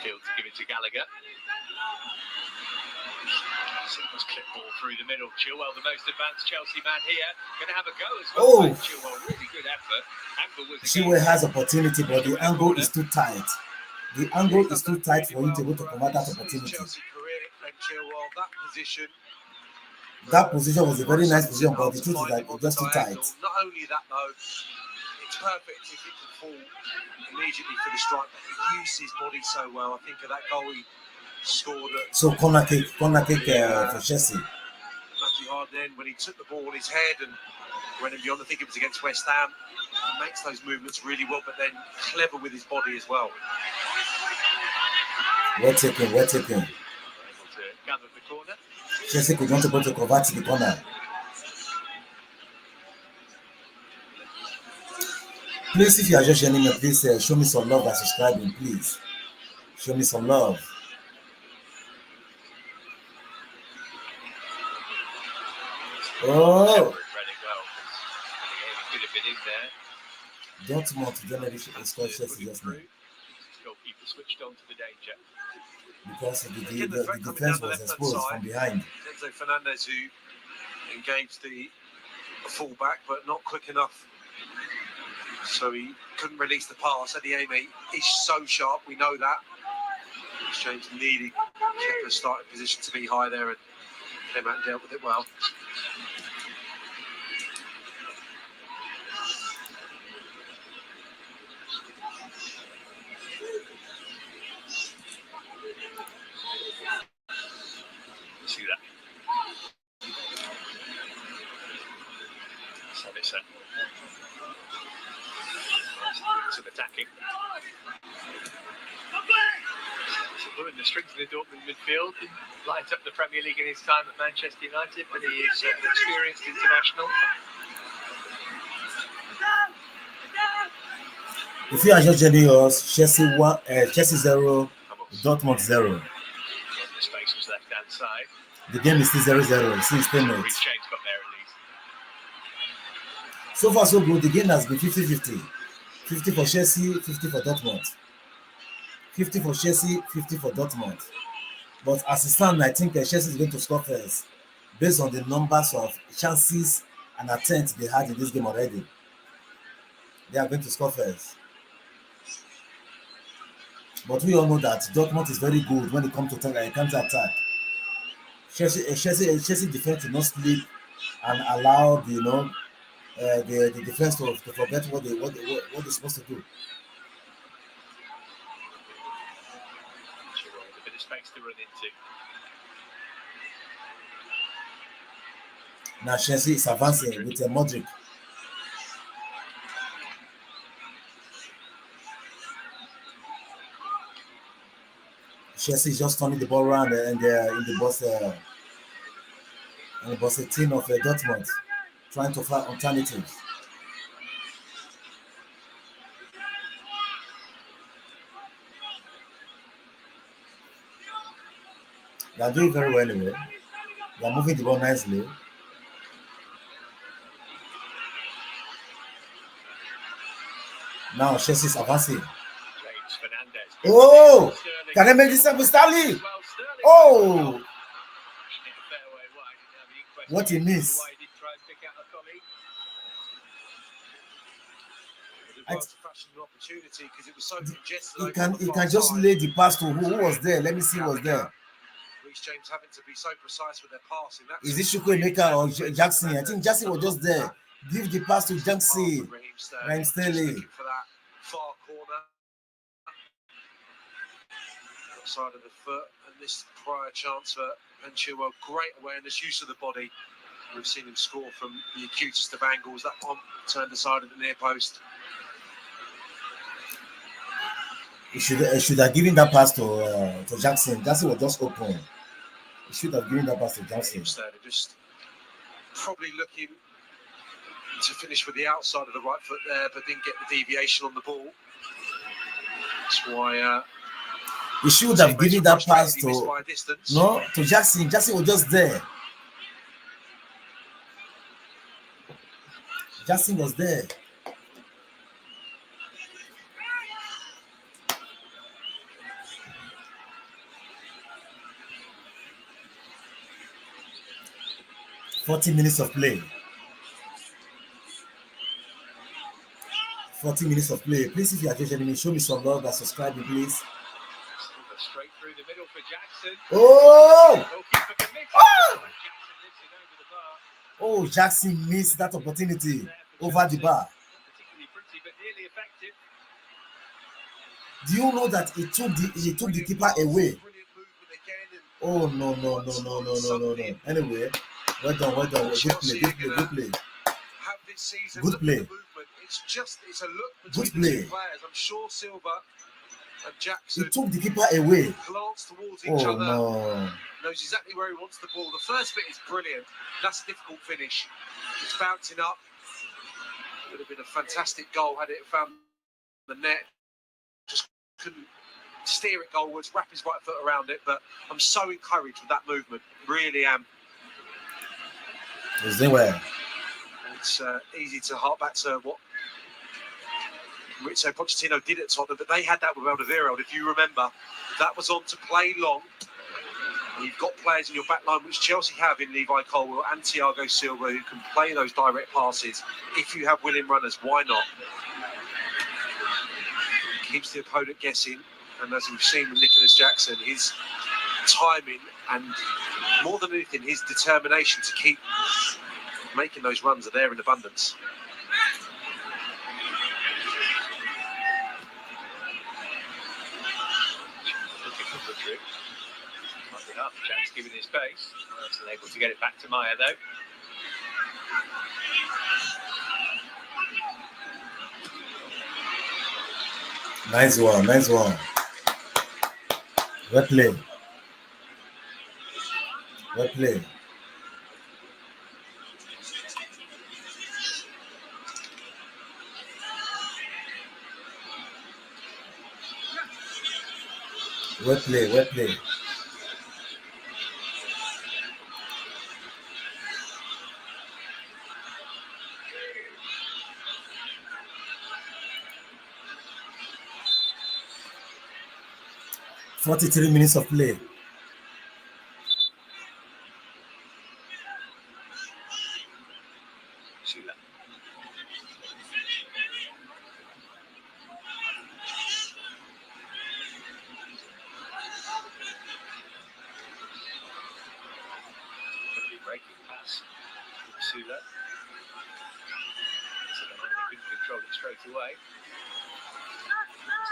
Field to give it to Gallagher. Singles clip ball through the middle. Chilwell, the most advanced Chelsea man here, going to have a go as well. Chilwell, really good effort. Angle was Chilwell has opportunity, but the angle is too tight. The angle is too tight for him to be able to convert that opportunity. That position was a very nice position, but the truth is that it's just too tight. Not only that though, it's perfect if it can fall immediately for the strike, but he used his body so well. I think of that goal he scored at. So corner kick for Chelsea. Matthew Hard then when he took the ball on his head and went beyond. I think it was against West Ham. He makes those movements really well, but then clever with his body as well. We're taking. Able to gather the corner. Chelsea could want to go to convert the corner. Please, if you are just joining me, please show me some love by subscribing, please. Show me some love. Oh! Dortmund generation is called Chelsea just now. Goalkeeper switched on to the danger. Because the defense was exposed from behind. Enzo Fernandez who engaged the fullback, but not quick enough. So he couldn't release the pass. Eddie Amy is so sharp, we know that. James needed Kepa's starting position to be high there and came out and dealt with it well. See that. Savitzer. Some attacking. Pulling the strings of the Dortmund midfield and light up the Premier League in his time at Manchester United, but he is an experienced international. If you are just joining us, Chelsea 0, Dortmund 0. The space was left hand side. The game is still 0-0. Since 10 minutes. Chains got there at least. So far, so good. The game has been 50-50. 50 for Chelsea, 50 for Dortmund. 50 for Chelsea, 50 for Dortmund. But as it stands, I think Chelsea is going to score first, based on the numbers of chances and attempts they had in this game already. They are going to score first. But we all know that Dortmund is very good when it comes to counter-attack. Chelsea defense to not sleep and allow the defense to forget what they're supposed to do. A bit of space to run into. Now Chelsea is advancing with Mudryk. Chelsea is just turning the ball around and they're in the box 18 of Dortmund, trying to find alternatives. They are doing very well anyway. They are moving the ball nicely. Now Chelsea is advancing. James Oh, can I make this up with Stanley? Oh, what he missed. He can just lay the pass to who was there. Let me see who was there. James having to be so precise with their passing. Is it Chukwuemeka or Jackson? I think Jackson was just there. Give the pass to Jackson. Raheem Sterling. For that far corner. Outside of the foot. And this prior chance for Penchua. Great awareness, use of the body. We've seen him score from the acutest of angles. That one turned aside at the near post. He should have given that pass to Jackson. Jackson was just open. He should have given that pass to Jackson. Just probably looking to finish with the outside of the right foot there, but didn't get the deviation on the ball. That's why he should have given that pass to Jackson. Jackson was just there. Jackson was there. $40 minutes of play. 40 minutes of play. Please, if you are joining me, show me some love and subscribe, please. Straight through the middle for Jackson. Oh! Oh, Jackson missed that opportunity over the bar. Particularly pretty, but nearly effective. Do you know that he took the keeper away? Oh no. Anyway, well done. Good play. Good play. It's a look between Good play. The two players. I'm sure Silva and Jackson. He took the keeper away. Glanced towards each other. No. Knows exactly where he wants the ball. The first bit is brilliant. That's a difficult finish. It's bouncing up. Would have been a fantastic goal had it found the net. Just couldn't steer it goalwards, wrap his right foot around it. But I'm so encouraged with that movement. Really am. Is there where? It's easy to hark back to what Maurizio Pochettino did at Tottenham, but they had that with Alderweireld. If you remember, that was on to play long. And you've got players in your back line, which Chelsea have in Levi Colwill and Thiago Silva, who can play those direct passes. If you have willing runners, why not? Keeps the opponent guessing, and as we've seen with Nicholas Jackson, his timing and more than anything, his determination to keep making those runs are there in abundance. Looking for the trick. Might be half a chance given his pace. Still able to get it back to Maya though. Nice one. Well play. Well play. $43 minutes of play. Control it straight away.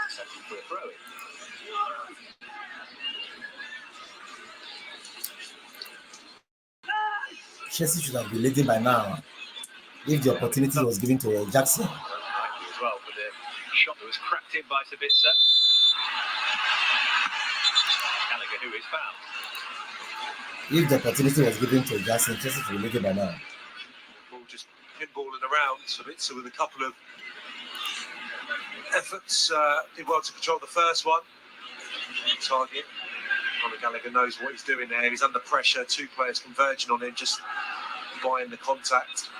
Setting for a throw in. Chelsea should have been leading by now if the opportunity was given to Jackson. As well for the shot that was cracked in by Sabitzer. Gallagher, who is fouled. If the opportunity was given to Jackson, Chelsea should be leading by now. Ball just pinballing around. Sabitzer with a couple of efforts, did well to control the first one. Target. Conor Gallagher knows what he's doing there. He's under pressure. Two players converging on him, just buying the contact.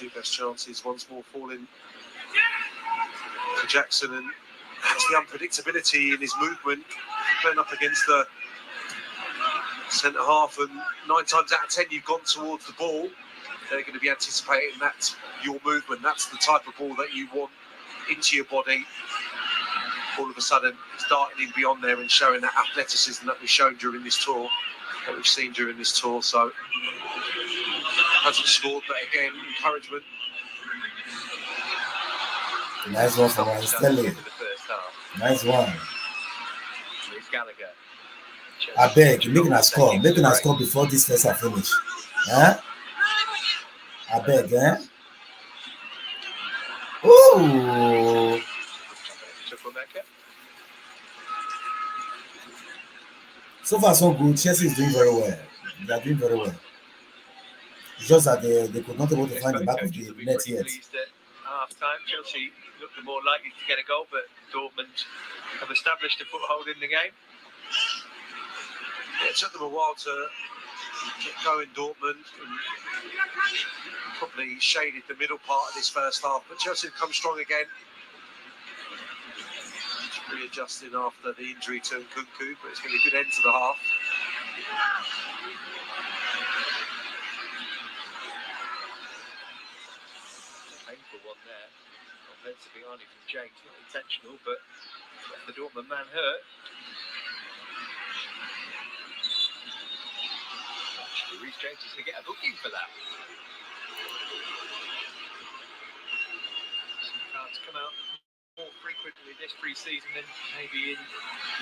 Two best chances once more falling for Jackson, and that's the unpredictability in his movement, playing up against the centre half, and 9 times out of 10 you've gone towards the ball. They're going to be anticipating that's your movement, that's the type of ball that you want into your body. All of a sudden it's darting in beyond there and showing that athleticism that we've shown during this tour, that we've seen during this tour. So hasn't scored, but again, encouragement. Nice one from Stanley. Nice one. I beg, making a score before this first half finish. Huh? I beg, eh? Ooh. So far, so good. Chelsea is doing very well. They are doing very well. It's just that they could not able to find the back of the net yet. Half time, Chelsea looked the more likely to get a goal, but Dortmund have established a foothold in the game. Yeah, it took them a while to get going, Dortmund, and probably shaded the middle part of this first half, but Chelsea have come strong again. Readjusting after the injury to Nkunku, but it's been a good end to the half. Painful one there. Offensively, Arnie from James, not intentional, but the Dortmund man hurt. Actually, Reece James is going to get a booking for that. Some cards come out more frequently this pre-season than maybe in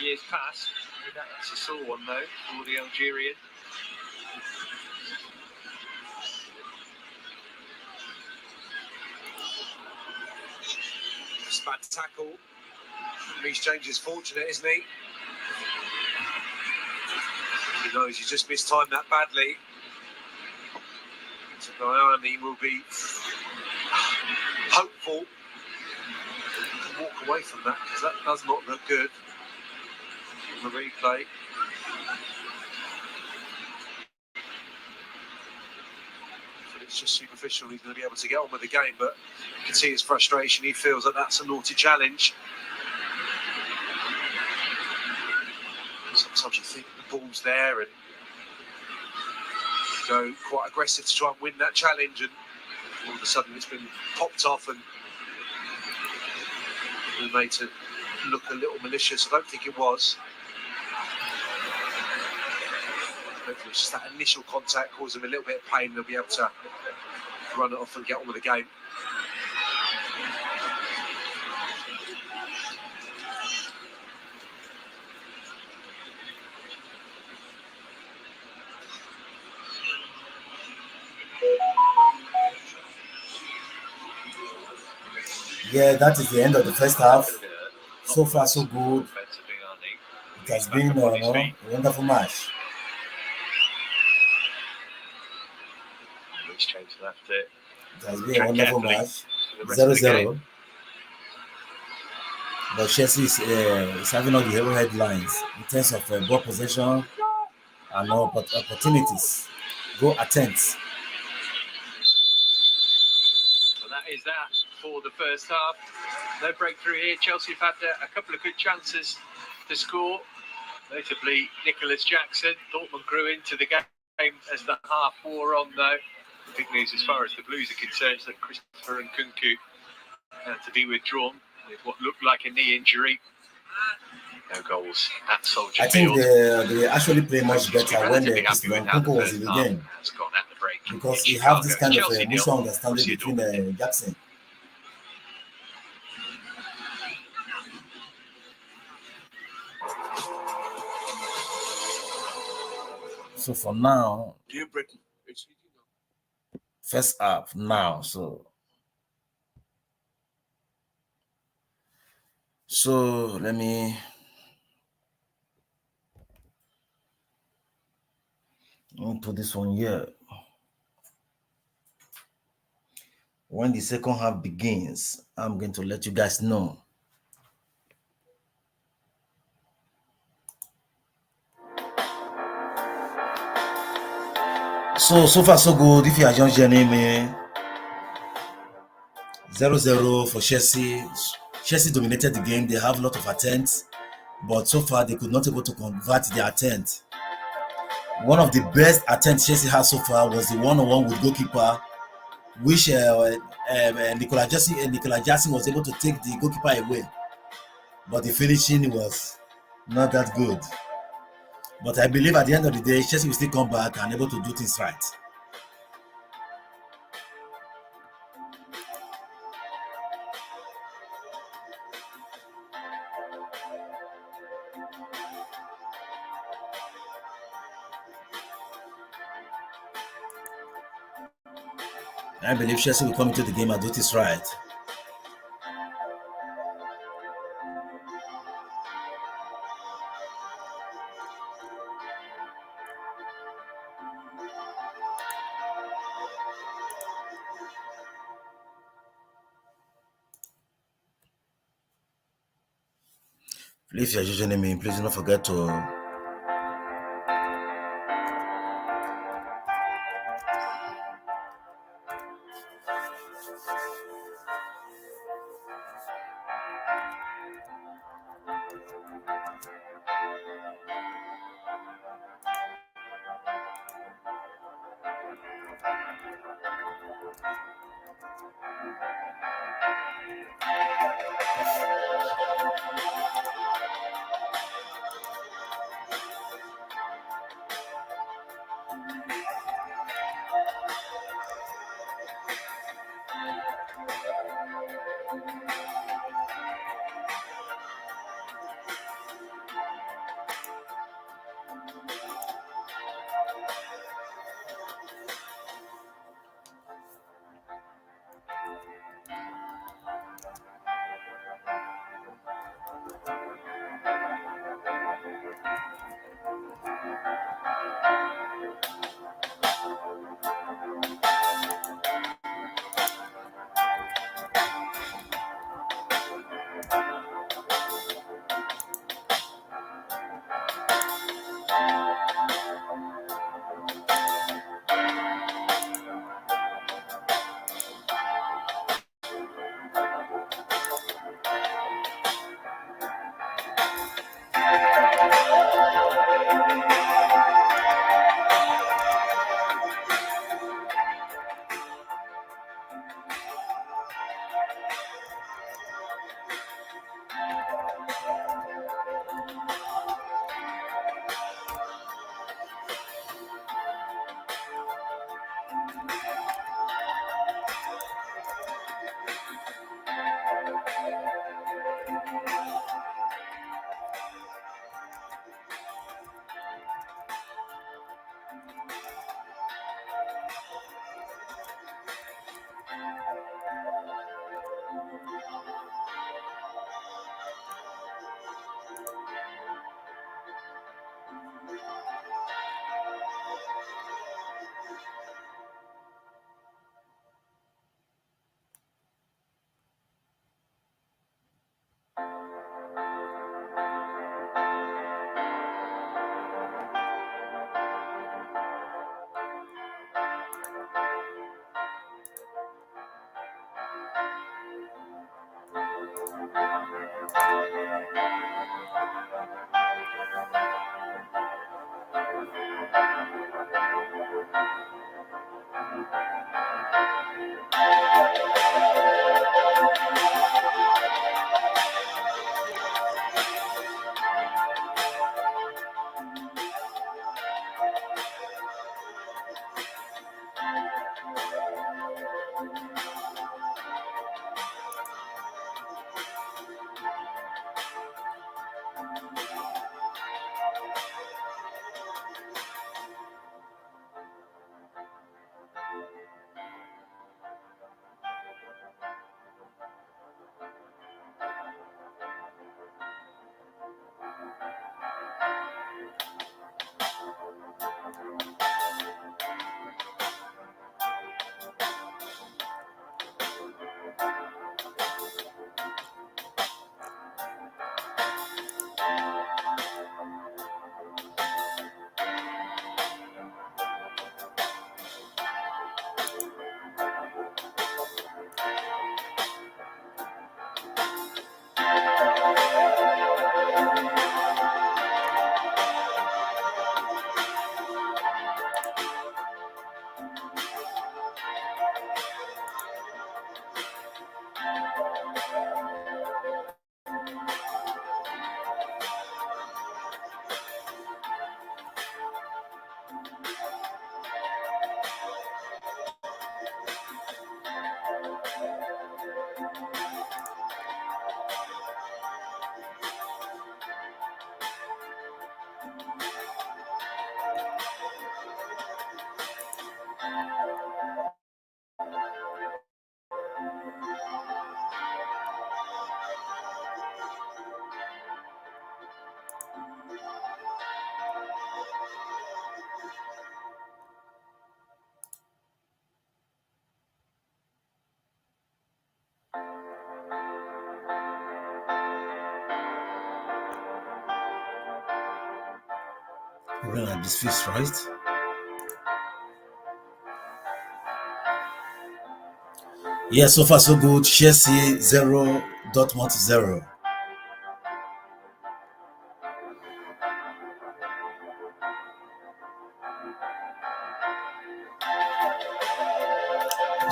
years past. That's a sore one though for the Algerian. It's a bad tackle. Reece James is fortunate, isn't he? He knows he's just mistimed that badly. So Bayani will be hopeful to walk away from that, because that does not look good on the replay. But it's just superficial. He's going to be able to get on with the game, but you can see his frustration. He feels that that's a naughty challenge. Sometimes you think the ball's there and go quite aggressive to try and win that challenge, and all of a sudden it's been popped off and made to look a little malicious. I don't think it was. Hopefully it's just that initial contact caused them a little bit of pain. They'll be able to run it off and get on with the game. Yeah, that is the end of the first half. So far, so good. It has been a wonderful match. It has been a wonderful match. 0-0. But Chelsea is having all the hero headlines in terms of ball possession and opportunities. Go attempts. Well, that is that for the first half. No breakthrough here. Chelsea have had a couple of good chances to score, notably Nicholas Jackson. Dortmund grew into the game as the half wore on, though. The big news as far as the Blues are concerned is that Christopher Nkunku had to be withdrawn with what looked like a knee injury. No goals at Soldier Field. I think they actually play much better when Nkunku was in the game, because he has this kind of mutual understanding between Jackson. So for now, first half now. So let me put this one here. When the second half begins, I'm going to let you guys know. So far so good. If you are just joining me, 0-0 for Chelsea. Chelsea dominated the game. They have a lot of attempts, but so far they could not able to convert their attempt. One of the best attempts Chelsea has so far was the one-on-one with goalkeeper, which Nicola Jackson was able to take the goalkeeper away, but the finishing was not that good. But I believe at the end of the day, Chelsea will still come back and able to do things right. I believe Chelsea will come into the game and do this right. If you're joining me, please don't forget to Probably like this fixed, right? Yeah, so far so good. Chelsea 0, Dortmund 0.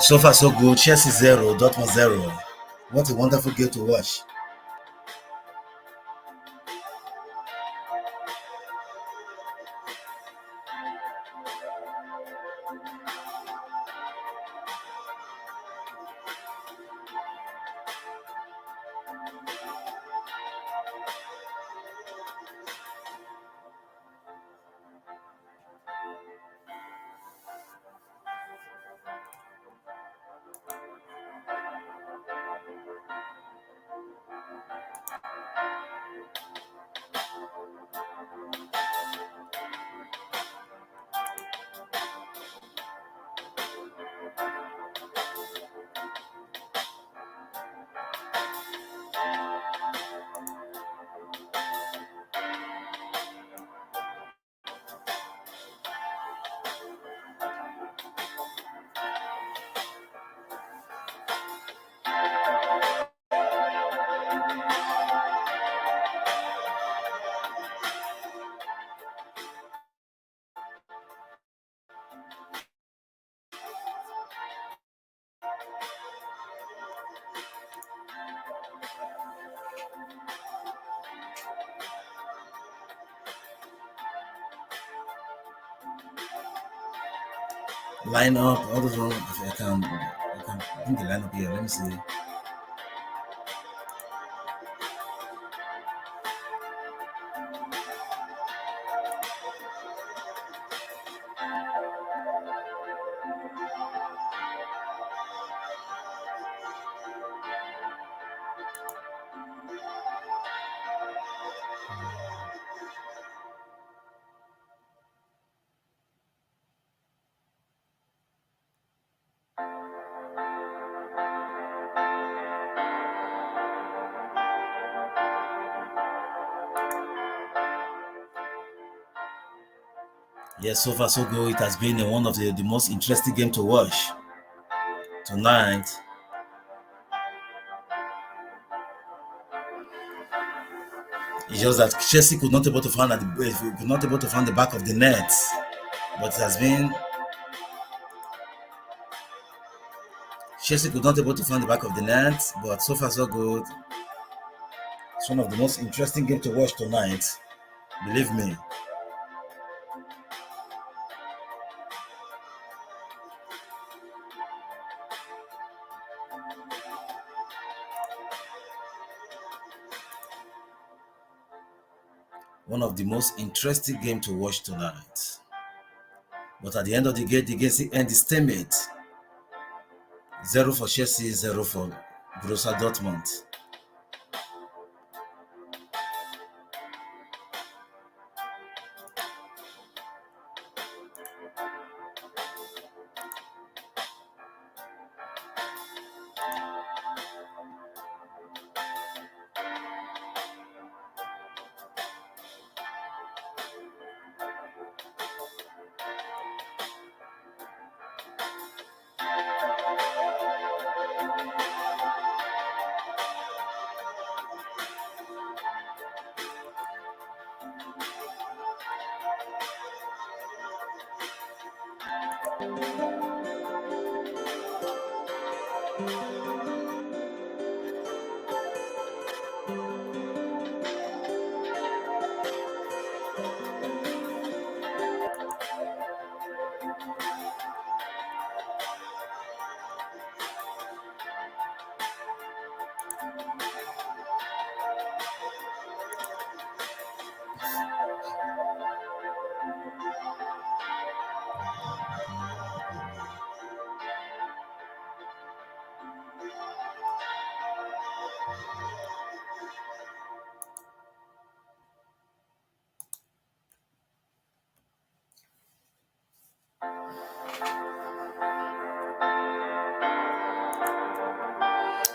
So far so good. Chelsea 0, Dortmund 0. What a wonderful game to watch. Line up, all those ones. I can bring the line up here. Let me see. Yes, so far so good. It has been one of the most interesting game to watch tonight. It's just that Chelsea could not able to find the back of the net, but it has been Chelsea could not able to find the back of the net. But so far so good. It's one of the most interesting games to watch tonight. Believe me. One of the most interesting game to watch tonight. But at the end of the game still end the stalemate. 0 for Chelsea, 0 for Borussia Dortmund.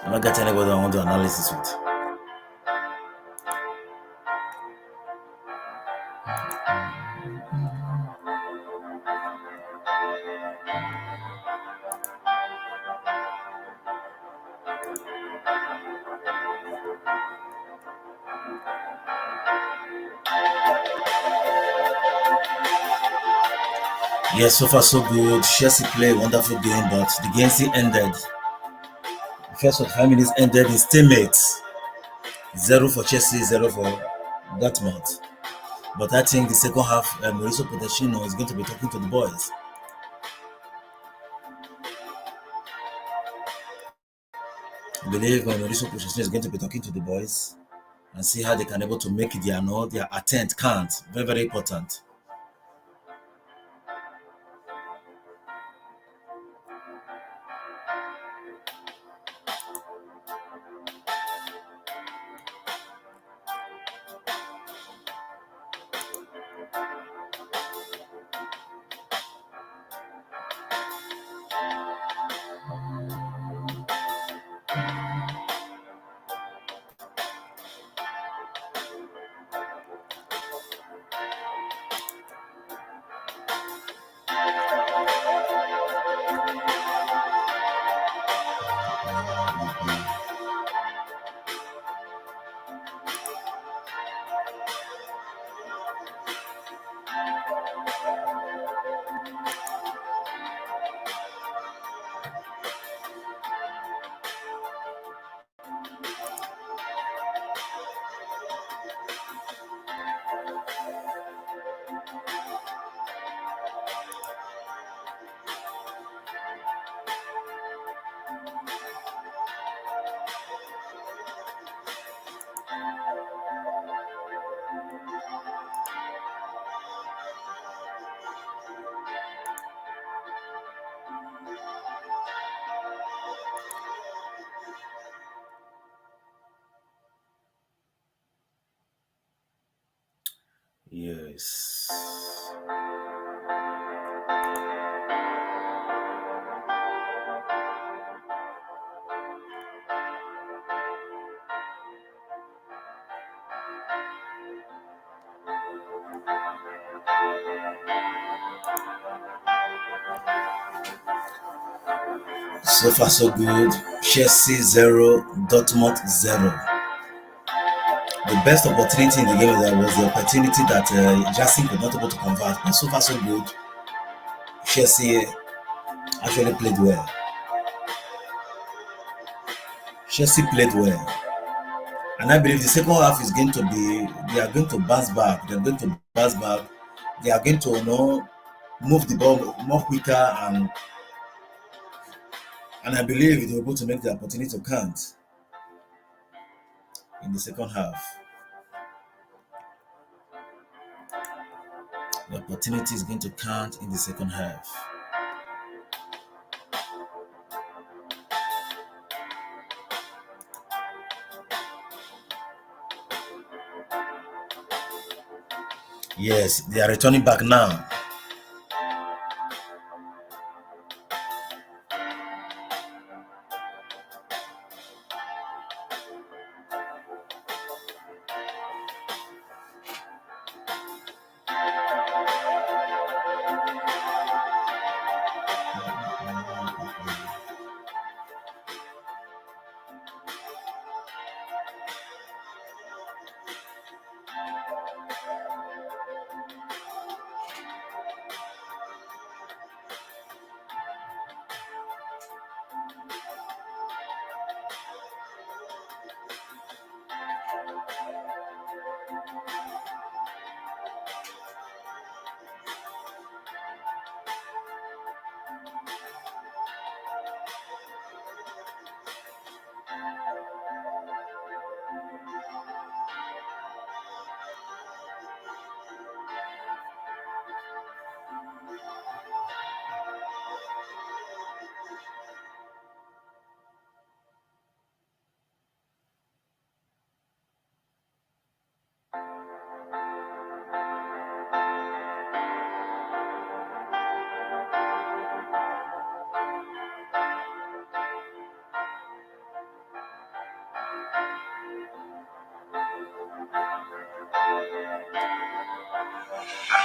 I'm not getting anybody I want to analysis with. Yes, so far so good. Chelsea played a wonderful game, but the game still ended. The first 45 minutes ended in stalemate. 0 for Chelsea, 0 for Dortmund. But I think the second half, Mauricio Pochettino is going to be talking to the boys. I believe Mauricio Pochettino is going to be talking to the boys and see how they can able to make their attempt count. Very, very important. Yes. So far so good. Chelsea 0, Dortmund 0. The best opportunity in the game was the opportunity that Jackson could not able to convert. But so far so good. Chelsea actually played well. Chelsea played well. And I believe the second half is going to be, they are going to bounce back. They're going to bounce back. They are going to move the ball more quicker, and I believe they're able to make the opportunity to count in the second half. The opportunity is going to count in the second half. Yes, they are returning back now.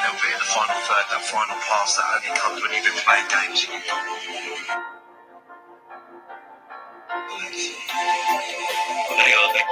little bit in the final third, that final pass that only comes when you've been playing games. They are the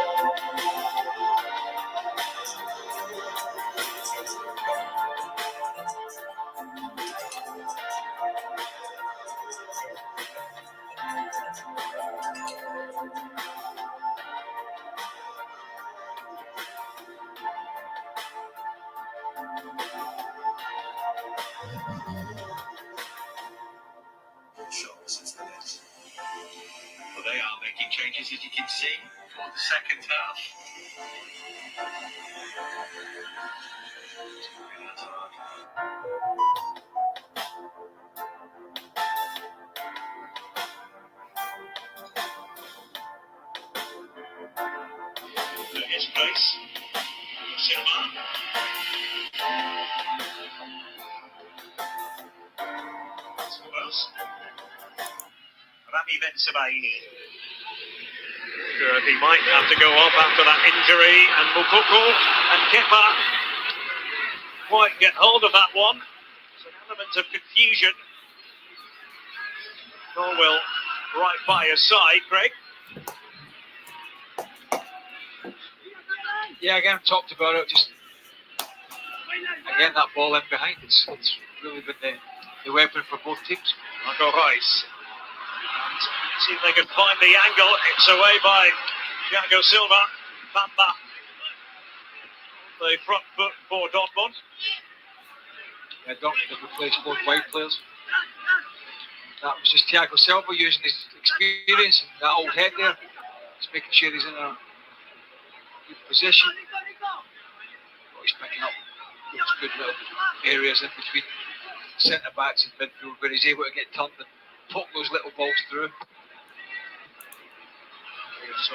Well, they are making changes, as you can see, for the second half. In his place, Silva. Who else? Rami Ben-Sebaini. He might have to go off after that injury, and Mukoko and Kepa quite get hold of that one. There's an element of confusion. Norwell right by his side, Craig. Yeah, again, talked about it. Just again, that ball in behind. It's really been the weapon for both teams. Marco Reus. See if they can find the angle. It's away by Thiago Silva. Bamba. The front foot for Dortmund. Yeah, Dortmund have replaced both wide players. That was just Thiago Silva using his experience and that old head there. Just making sure he's in a good position. Oh, he's picking up those good little areas in between centre backs and midfield where he's able to get turned and poke those little balls through. So,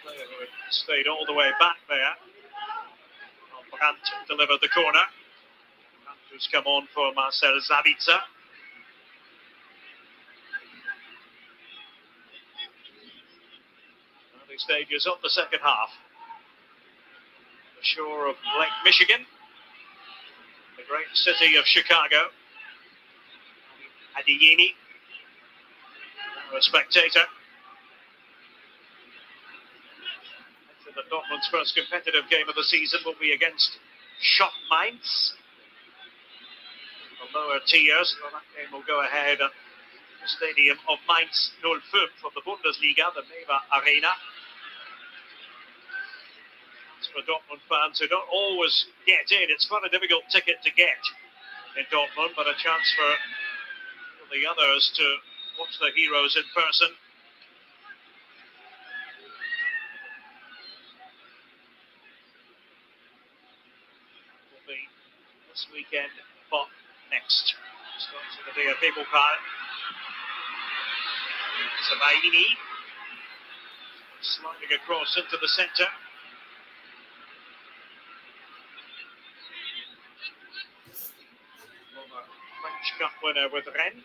player who had stayed all the way back there. Brandt delivered the corner. Brandt who's come on for Marcel Sabitzer. Early stages of the second half. The shore of Lake Michigan. The great city of Chicago. Adeyemi, a spectator. The Dortmund's first competitive game of the season will be against Schott Mainz. The lower tiers, well, that game will go ahead at the stadium of Mainz 05 from the Bundesliga, the Weber Arena. As for Dortmund fans who don't always get in, it's quite a difficult ticket to get in Dortmund, but a chance for the others to watch the heroes in person. Will be this weekend, but next. Starts with the people card. Savaini sliding across into the centre. French Cup winner with Rennes.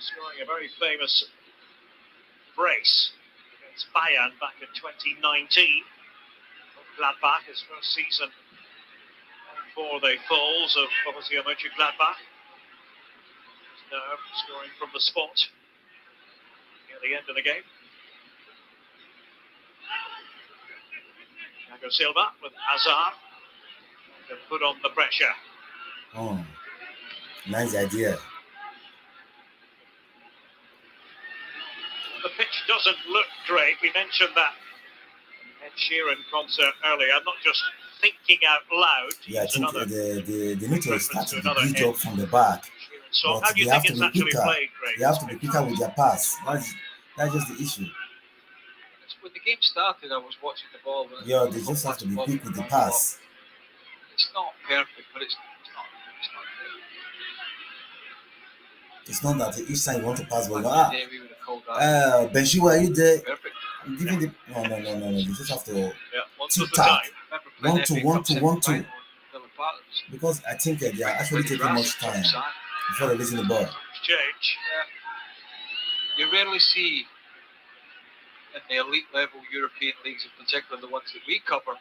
Scoring a very famous brace against Bayern back in 2019. Gladbach, his first season for the Foals of Borussia Mönchengladbach. Now scoring from the spot near the end of the game. Thiago Silva with Hazard to put on the pressure. Oh, nice idea. The pitch doesn't look great. We mentioned that Ed Sheeran concert earlier. I'm not just thinking out loud. Yeah, I think they need to start with the bridge up from the back. So But they have to be quicker. They have to be quicker with their pass. That's just the issue. When the game started, I was watching the ball. Yeah, they just have to be quick with the pass. It's not perfect, but it's not It's not that each time you want to pass, but today we would have called that Benji, are you there? perfect. I'm giving the no. You just have to Yeah, once tick was the time. tack. 1-2. Because I think they are actually taking much time before releasing the ball. Change. You rarely see in the elite level European leagues, in particular the ones that we cover,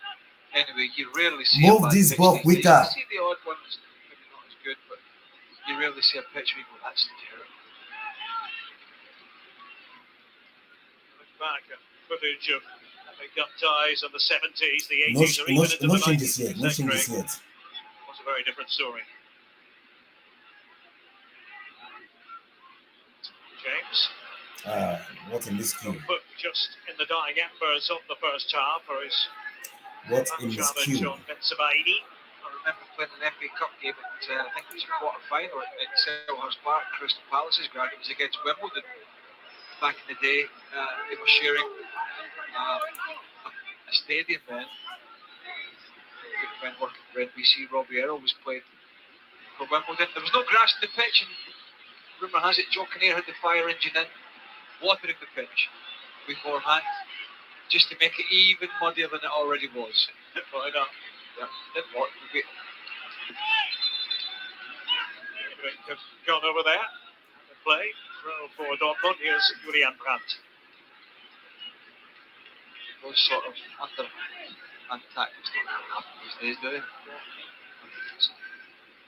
anyway, you rarely see Move a bad this pitch ball these days. quicker. You see the odd ones, maybe not as good, but you rarely see a pitch where you go, that's terrible. Look back at footage of epic gut ties in the 70s, the 80s, No, or even into no the changes 90s. yet. No changes yet. Was a very different story. James. What in this queue? Put just in the dying embers of the first half for his What in this challenge queue? on Bensabaini. I remember playing an FA Cup game at, I think it was a quarter-final at Selhurst Park, Crystal Palace's ground. It was against Wimbledon. Back in the day, they were sharing a stadium then. When working for NBC, Robbie Earle was playing for Wimbledon. There was no grass in the pitch, and rumour has it Joe Kinnear had the fire engine in, watering the pitch beforehand, just to make it even muddier than it already was. Why not? Yeah, didn't work. Gone over there. The play. Throw for Dortmund. Here's Julian Brandt. Those sort of tactics don't happen these days, do they?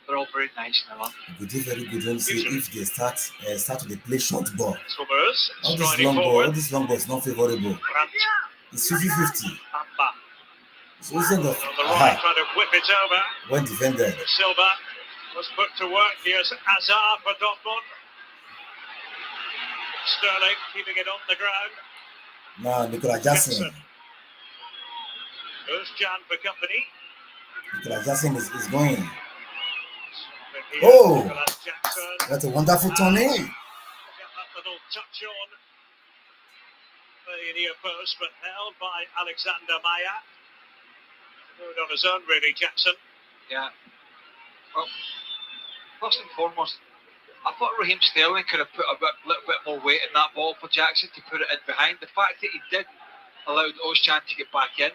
They're all very nice now. Good, very good. Let me see if they start to play short ball. Summers. All this long ball is not favorable. Brandt. It's 50-50. Bamba. So instead of On the right, trying to whip it over. when defended. Silva was put to work. Here's Azar for Dortmund. Sterling keeping it on the ground. Now Nicolas Jackson. There's Jan for company. Nicolas Jackson is going. Here's Oh! Nicolas Jackson. That's a wonderful turning. Get that little touch on the near post, but held by Alexander Maya. Good on his own, really, Jackson. Yeah. Well, first and foremost, I thought Raheem Sterling could have put a little bit more weight in that ball for Jackson to put it in behind. The fact that he did allow Özcan to get back in,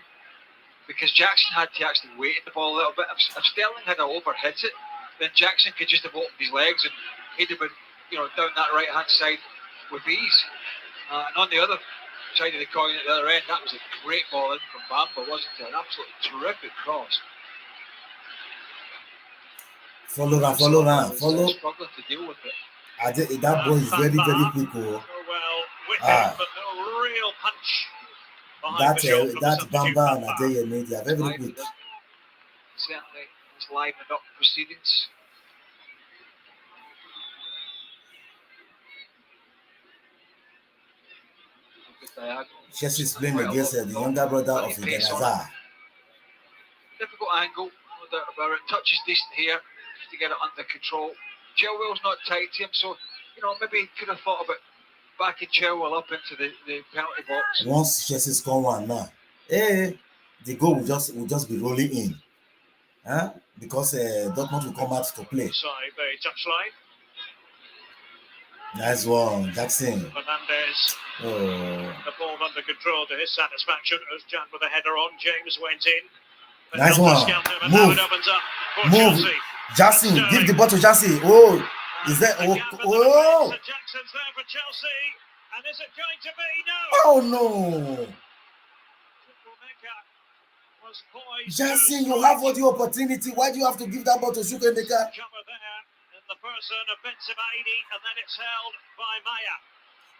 because Jackson had to actually weight in the ball a little bit. If Sterling had overhit it, then Jackson could just have opened his legs and he'd have been, down that right-hand side with ease. And on the other side of the coin at the other end, that was a great ball in from Bamba, wasn't it? An absolutely terrific cross. Follow. Struggling to deal with it. That ball is very, very quick. Oh. Well, with it, but no real punch. That Bamba and Adeyemi, they are very, very quick. Certainly, it's livened up proceedings. Chelsea is playing against the younger brother of Eden Hazard. Difficult angle, no doubt about it. Touch is decent here, just to get it under control. Chilwell's not tight to him, so maybe he could have thought about backing Chilwell up into the penalty box. Once Chelsea score one now, the goal will just be rolling in, because Dortmund will come out to play. Side the touchline. Nice one, Jackson. Fernandez. Oh. The ball under control to his satisfaction. Özcan with a header on. James went in. Nice one. Move. Chelsea. Jackson, give the ball to Jackson. Oh, is that? Oh. Jackson's there for Chelsea. And is it going to be? No. Oh no. Jackson, you have all the opportunity. Why do you have to give that ball to Chukwuemeka? The person of Bensabaini, and then it's held by Maya.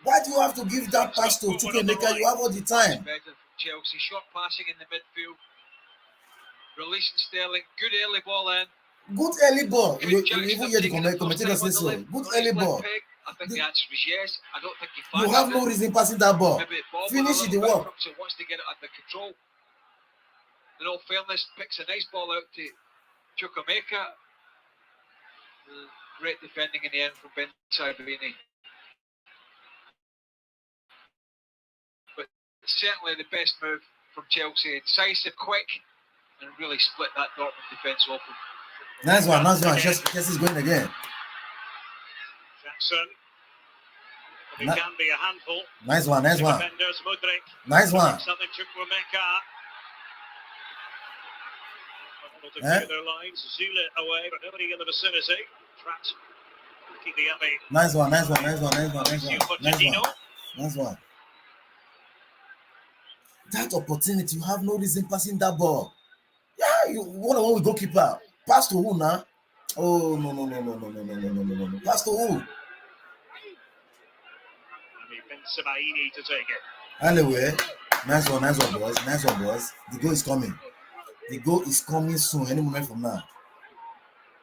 Why do you have to give that pass to Chukwuemeka? You have all the time. Chelsea short passing in the midfield, releasing Sterling. Good early ball in. Good early ball. You even hear the commentators say so. Good early ball. I think the answer is yes. I don't think you have no reason passing that ball. Finish the work. So wants to get it under control. In all fairness, picks a nice ball out to Chukwuemeka. Great defending in the end from Bensabaini. But certainly the best move from Chelsea. Incisive, quick, and really split that Dortmund defence open. Nice one. Chelsea's going again. Jackson. He can be a handful. Nice one. Defenders, Mudryk. Nice one. Something Chukwuemeka. Able to clear their lines. Zule away, but nobody in the vicinity. Trapped. Keep the Abbey. Nice one. That opportunity, you have no reason passing that ball. Yeah, you one-on-one with goalkeeper. Pass to who now? Oh no. Pass to who? Semaini to take it. Anyway, nice one, boys. Nice one, boys. The goal is coming. The goal is coming soon, any moment from now.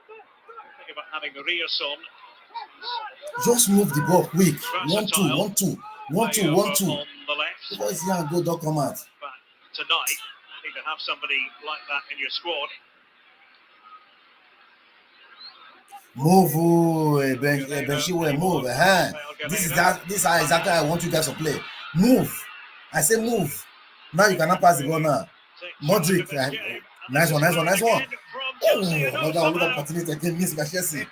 Think about having Rierson. Just move the ball quick. Versatile. 1-2. On the left. The boys here and go, don't come out. But tonight, you need to have somebody like that in your squad. Move, Benchiwe, move. This is how exactly I want you guys to play. Move. I say move. Now you cannot pass the ball now. Modric, nice one. Oh, another opportunity again, miss by Chelsea.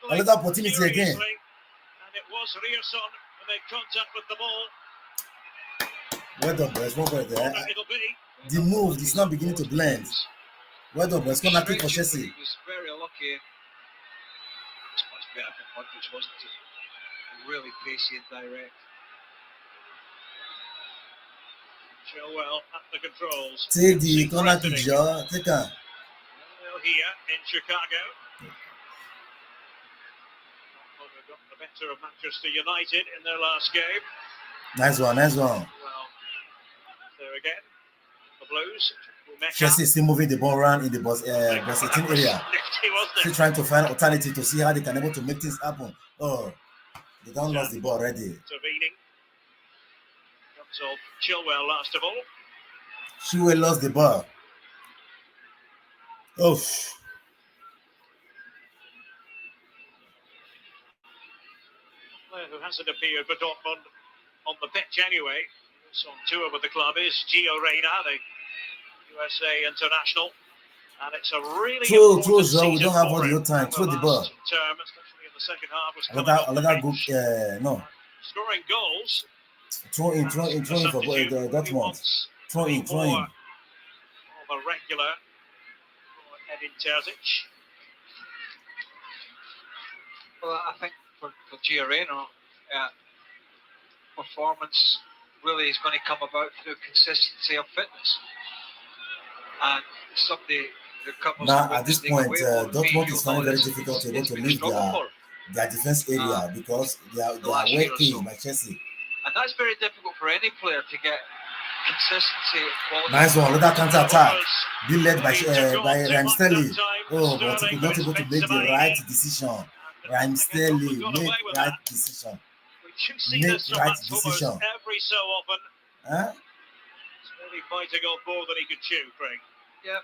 Another opportunity again. And it was Rierson who made contact with the ball. Well done, boys. One point there. The move is now beginning to blend. Well done, boys. Come and kick for Chelsea. He was very lucky. It's much better for Modric, wasn't it? Really pacey and direct. Chilwell at the controls. Take the corner kick, Joe. Take her. Here in Chicago. Got the better of Manchester United in their last game. Nice one. Well, there again, the Blues. Chelsea is still moving the ball around in the box 18 area. Still trying to find alternative to see how they can able to make things happen. Oh, they don't lose the ball already. Intervening. Comes off Chilwell last of all. Chilwell lost the ball. Oh. Who hasn't appeared for Dortmund on the pitch anyway. Who's on tour with the club is Gio Reyna, the USA international. And it's a really throw, Joe. We don't have all your time. Throw the ball. Term, especially in the second half, was another good, no. Scoring goals. Throw in for Dortmund. Throw in. Of a regular for Edin Terzic. Well, I think for Gio Reyna, performance really is going to come about through consistency of fitness. And somebody that comes at this point, Dortmund is finding very difficult to leave their defense area because they are well caged by Chelsea. And that's very difficult for any player to get consistency. Nice one, another counter attack. Being led by Raheem Sterling. Oh, but he could not able to make the right decision. Raheem Sterling make right decision. Every so often. Huh? It's really fighting off more than he could chew, Craig. Yeah.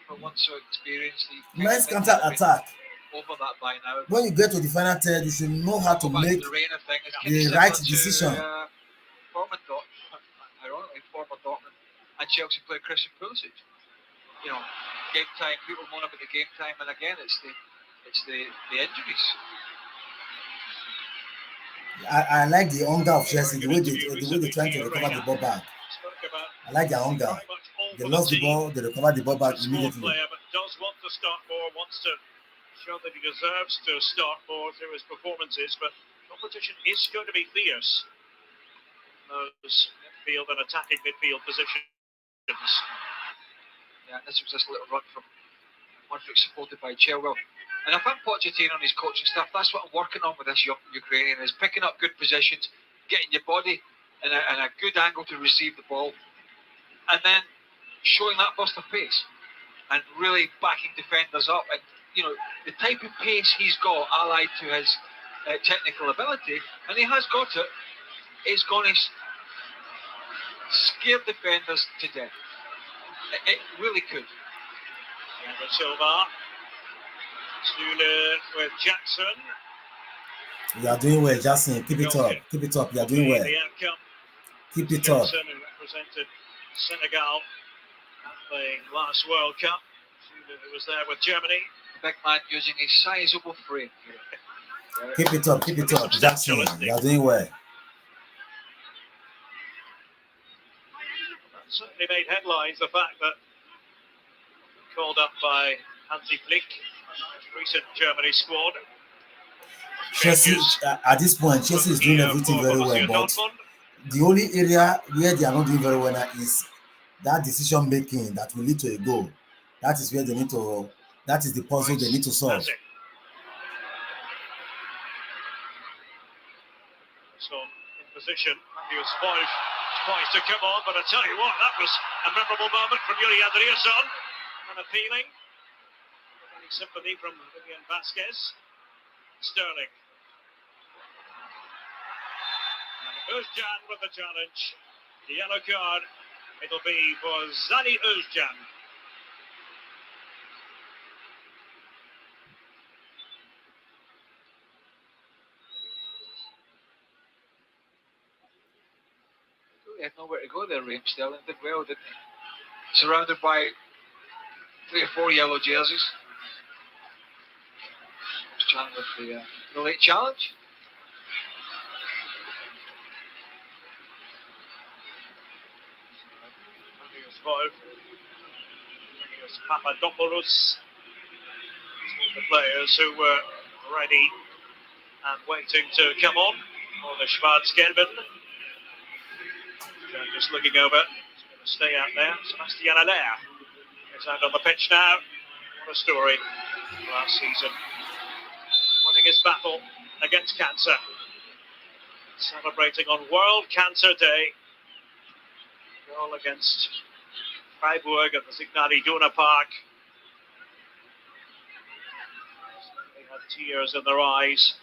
For one so experienced, nice counter attack. Over that by now. When you get to the final third, you should know how to make the right decision. Former Dortmund and Chelsea player Christian Pulisic. You know, game time. People moan about the game time, and again, it's the injuries. I like the hunger of Chelsea, the way they're trying to recover the ball back. I like their hunger. They lost the ball, they recover the ball back immediately. Player, but does want to start more, wants to show that he deserves to start more through his performances, but competition is going to be fierce. Those midfield and attacking midfield positions. Yeah, this was just a little run from Modric supported by Chilwell. And I think Pochettino and his coaching staff, that's what I'm working on with this young Ukrainian, is picking up good positions, getting your body in a good angle to receive the ball, and then showing that burst of pace and really backing defenders up. And you know, the type of pace he's got allied to his technical ability, and he has got it, is going to scare defenders to death. It really could. And Silva with Jackson. You are doing well, Jackson. Keep it up. Keep it up. You are doing well. Keep it up. Jackson, who represented Senegal at the last World Cup. Who was there with Germany. The big man using a sizable frame. Keep it up. Keep it up, Jackson. You are doing well. Certainly made headlines, the fact that called up by Hansi Flick, recent Germany squad. Chelsea, at this point, Chelsea is doing everything very well, but The only area where they are not doing very well now is that decision making that will lead to a goal. That is where they need to. That is the puzzle they need to solve. That's it. So in position, Matthews tries to come on, but I tell you what, that was a memorable moment from Yuri Andriasson, and appealing. Any sympathy from Vivian Vasquez. Sterling. And Özcan with the challenge. The yellow card. It'll be for Zani Özcan. He had nowhere to go there, Raheem Sterling did well, didn't he? Surrounded by 3 or 4 yellow jerseys. Chan with the late challenge. Here's Papadopoulos. The players who were ready and waiting to come on the Schwarzgelben. Just looking over. He's going to stay out there. Sebastian Allaire is out on the pitch now. What a story. Last season. Winning his battle against cancer. Celebrating on World Cancer Day. Goal against Freiburg at the Signal Iduna Park. They had tears in their eyes.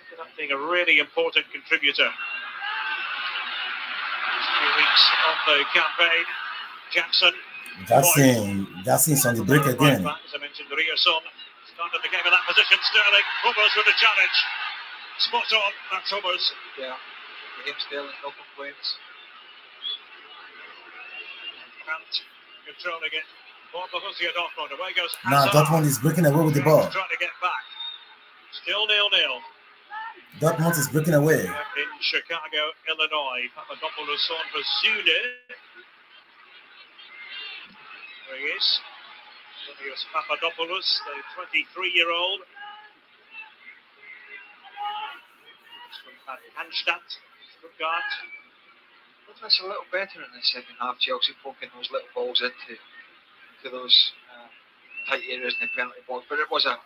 Ended up being a really important contributor. Few weeks of the campaign. Jackson. Jackson's on the break again. Back, as I mentioned, Ryerson started the game in that position. Sterling, Hummels with a challenge. Spot on, that's Hummels. Yeah, Raheem Sterling, no complaints. And controlling it for Borussia Dortmund. Away goes Now Dortmund is breaking away with the ball. Trying to get back. Still 0-0. Dortmund is breaking away. In Chicago, Illinois. Papadopoulos on for Zune. There he is. Here's Papadopoulos, the 23-year-old. From Handstadt, Stuttgart. That's a little better in the second half. Chelsea poking those little balls into those tight areas in the penalty box. But it was a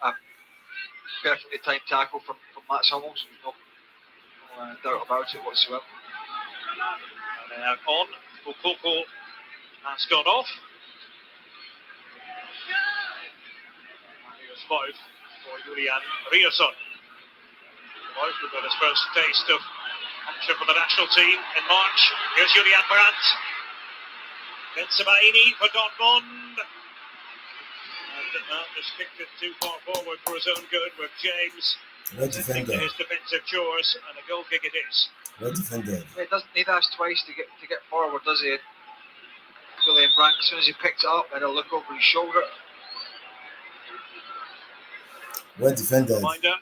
perfectly timed tackle from Mats Hummels. No doubt about it whatsoever. And now on. Ukoko has gone off. Here's Voigt for Julian Ryerson. Voigt will get his first taste of action for the national team in March. Here's Julian Brandt. Benzemaini for Dortmund. And just kicked it too far forward for his own good with James. Well defended. His defensive chores, and a goal kick it is. Well defended. He doesn't need to ask twice to get forward, does he? Julian Brandt, as soon as he picks it up, and he'll look over his shoulder. Well defended. Reminder,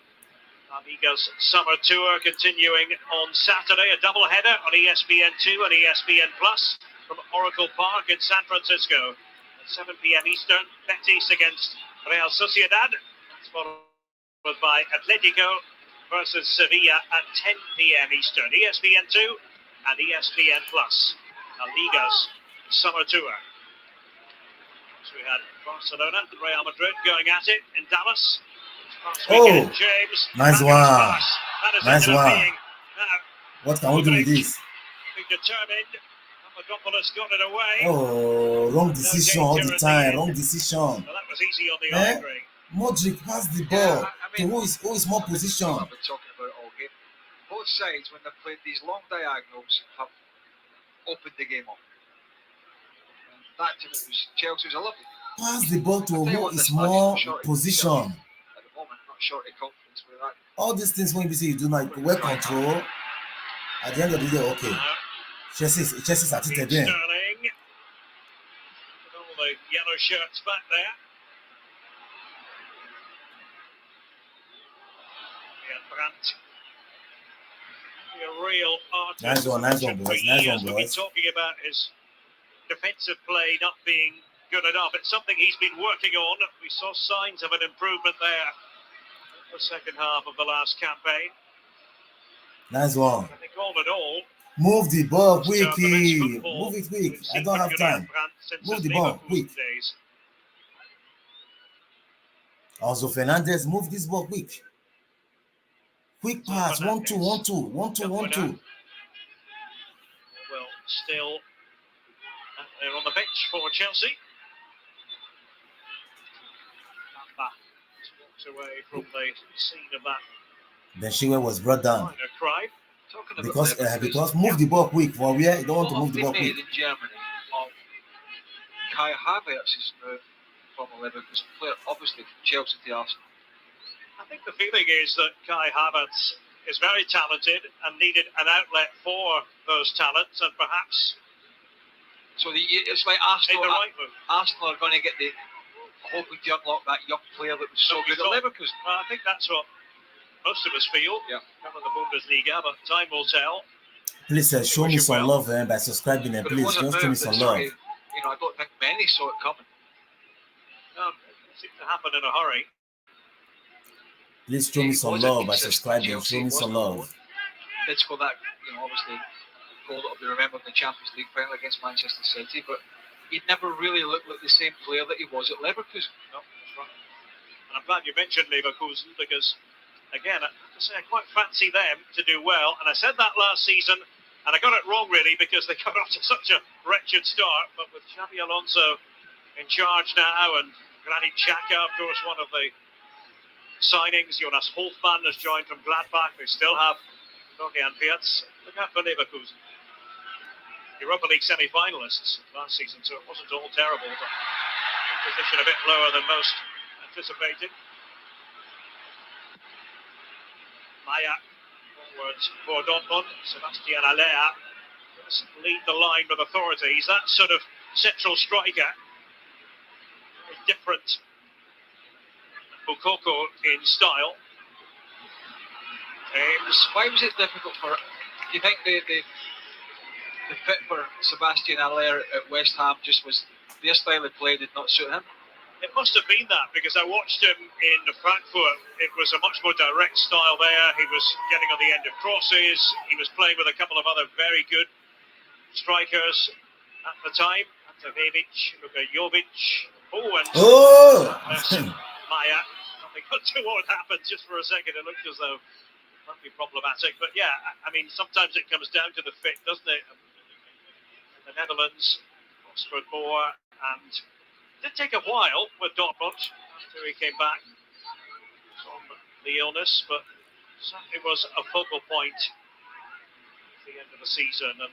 Amiga's summer tour continuing on Saturday, a double header on ESPN2 and ESPN Plus from Oracle Park in San Francisco at 7 p.m. Eastern. Betis against Real Sociedad. That's followed by Atletico versus Sevilla at 10 p.m. Eastern. ESPN2 and ESPN Plus. Amiga's summer tour. So we had Barcelona and Real Madrid going at it in Dallas. Oh, James, nice one. Nice one. Now, what can we do with this? Being determined. Papadopoulos got it away. Oh, wrong decision all the time. Wrong decision. Well, that was easy on the eye ring. Modric passed the ball to who is more position. I've been talking about it all game. Both sides, when they've played these long diagonals, have opened the game up. And that to me was Chelsea's a lovely. Pass the ball to who is more position. Short of confidence with that. All these things when you say you do like well control, at the end of the day, okay. Chelsea's at it again. Sterling. With all the yellow shirts back there. And Brandt. A real artist. Nice one, boys. Nice one, We've been boys. talking about his defensive play not being good enough. It's something he's been working on. We saw signs of an improvement there. The second half of the last campaign. Nice one. I think all in all, Move the ball it's the men's quickly. football Move it quick. we've I seen don't from have Julian time. Brandt since Move his the ball Leverkusen quick. days. Also, Fernandez, move this ball quick. Quick pass. 1-2, 1-2, 1-2, 1-2. Well, still they're on the bench for Chelsea. Walked away from the scene of that Ben Chilwell was brought down minor crime. Talking about because move the ball quick. For where you don't want to move the ball quick. in Germany of Kai Havertz's move from a Leverkusen player, obviously from Chelsea to Arsenal. I think the feeling is that Kai Havertz is very talented and needed an outlet for those talents, and perhaps So it's like made Arsenal. the right move. Arsenal are going to get the hoping to unlock that young player that was so good at Leverkusen. Well, I think that's what most of us feel. Yeah. Coming the Bundesliga, but time will tell. Please show me some love by subscribing and But it please was a just move show me that some sort love. of, I don't think many saw it coming. It seemed to happen in a hurry. Please show me some love by subscribing. Show me some love. Did score that, obviously, goal that will be remembered in the Champions League final against Manchester City, but he never really looked like the same player that he was at Leverkusen. No, that's right. And I'm glad you mentioned Leverkusen because, again, I have to say I quite fancy them to do well. And I said that last season, and I got it wrong really because they got off to such a wretched start. But with Xabi Alonso in charge now, and Granit Xhaka, of course, one of the signings, Jonas Hofmann has joined from Gladbach. They still have Florian Wirtz. Look out for Leverkusen. Europa League semi-finalists last season, so it wasn't all terrible, but position a bit lower than most anticipated. Maya forwards for Dortmund. Sebastian Aller does lead the line with authority. He's that sort of central striker. Very different Bukoko in style. James. Why was it difficult for? Do you think the fit for Sebastian Aller at West Ham just was their style of play did not suit him? It must have been that because I watched him in Frankfurt. It was a much more direct style there. He was getting on the end of crosses. He was playing with a couple of other very good strikers at the time. Antovic, Luka Jovic. Maya. Nothing untoward happened just for a second. It looked as though it might be problematic. But yeah, I mean, sometimes it comes down to the fit, doesn't it? In the Netherlands, Oxford Moore, and it did take a while with Dortmund after he came back from the illness, but it was a focal point at the end of the season, and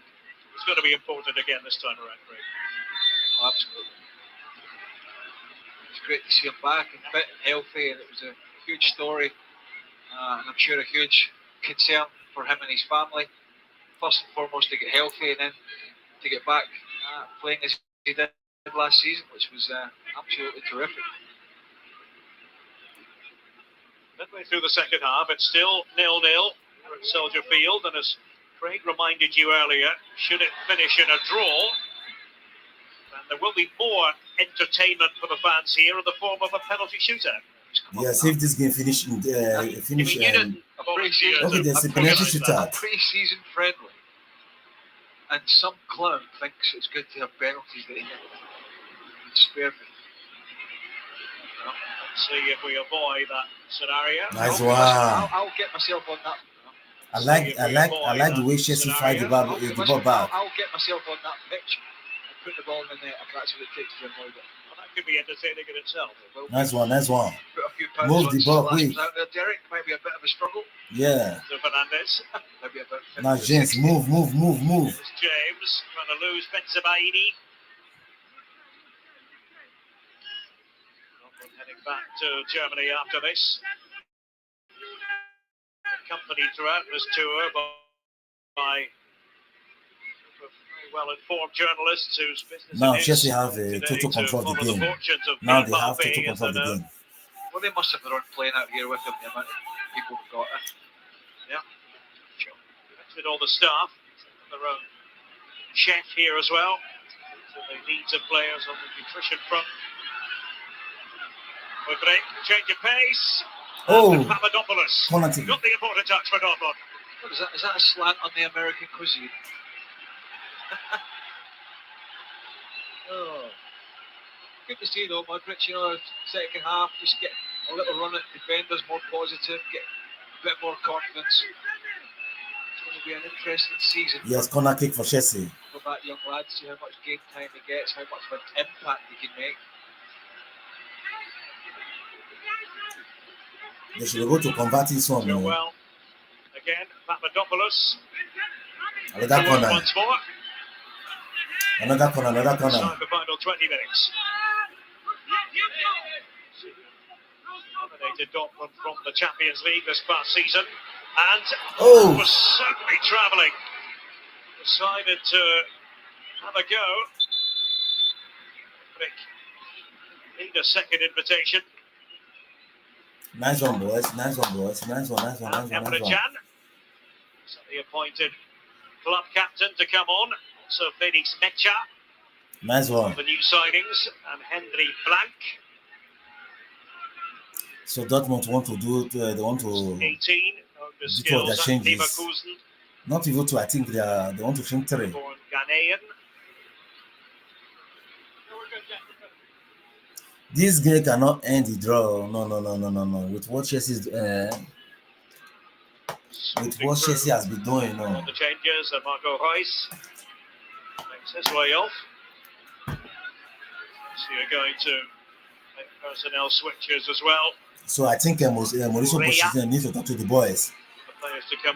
it's going to be important again this time around, Craig. Oh, absolutely. It's great to see him back and fit and healthy, and it was a huge story, and I'm sure a huge concern for him and his family. First and foremost, to get healthy, and then to get back playing as he did last season, which was absolutely terrific. Midway through the second half, it's still 0-0 here at Soldier Field, and as Craig reminded you earlier, should it finish in a draw, then there will be more entertainment for the fans here in the form of a penalty shootout. Yes, if this game finish Okay, there's a penalty shootout. Pre-season friendly, and some clown thinks it's good to have penalties that he can spare me. Well, let's see if we avoid that scenario. Nice one. I'll get myself on that. I like the way Chelsea fight the ball back. I'll get myself on that pitch and put the ball in the net if that's what it takes to avoid it. Well, that could be entertaining in itself. Nice one. Put a few pounds Move on the ball Sebastian quick. out there, Derek. Might be a bit of a struggle. Yeah. So Fernandez. Maybe about 50 Now or James, 60. move. It's James trying to lose Benzabaini. Heading back to Germany after this. Accompanied throughout this tour by very well-informed journalists whose business Now it is Chelsea have today total control of to the follow game. fortunes of Now they Mbappe have total and control of the game. Well, they must have their own plane out here with them, the amount of people who've got it. Yeah, sure. With all the staff, their own chef here as well. So the needs of players on the nutrition front. We break, change of pace. Oh, Papadopoulos penalty. got the important touch for Dortmund. What is that? Is that a slant on the American cuisine? Oh, good to see though, Modric. You know, second half, just get a little run at defenders, more positive, get a bit more confidence. It's going to be an interesting season. Yes, corner kick for Chelsea. For that young lad, see how much game time he gets, how much of an impact he can make. They should go to convert this one. So well, again, Papadopoulos. Another corner. Once more. Another corner. Inside the final 20 minutes. Dominated Dortmund from the Champions League this past season, and was certainly travelling. Decided to have a go. Need a second invitation. Nice one, boys. Nice one. Emre Can, the appointed club captain to come on. So Felix Mecha. Nice one. The new signings, and Henry Blank. So Dortmund want to do it. They want to 18. do their changes. Not even two. I think they want to change 3. Born Ghanaian. This game cannot end the draw. No. With what Chelsea has been doing, no. The changes, Marco Reus makes his way off. So you're going to make personnel switches as well. So I think Mauricio Pochettino needs to talk to the boys.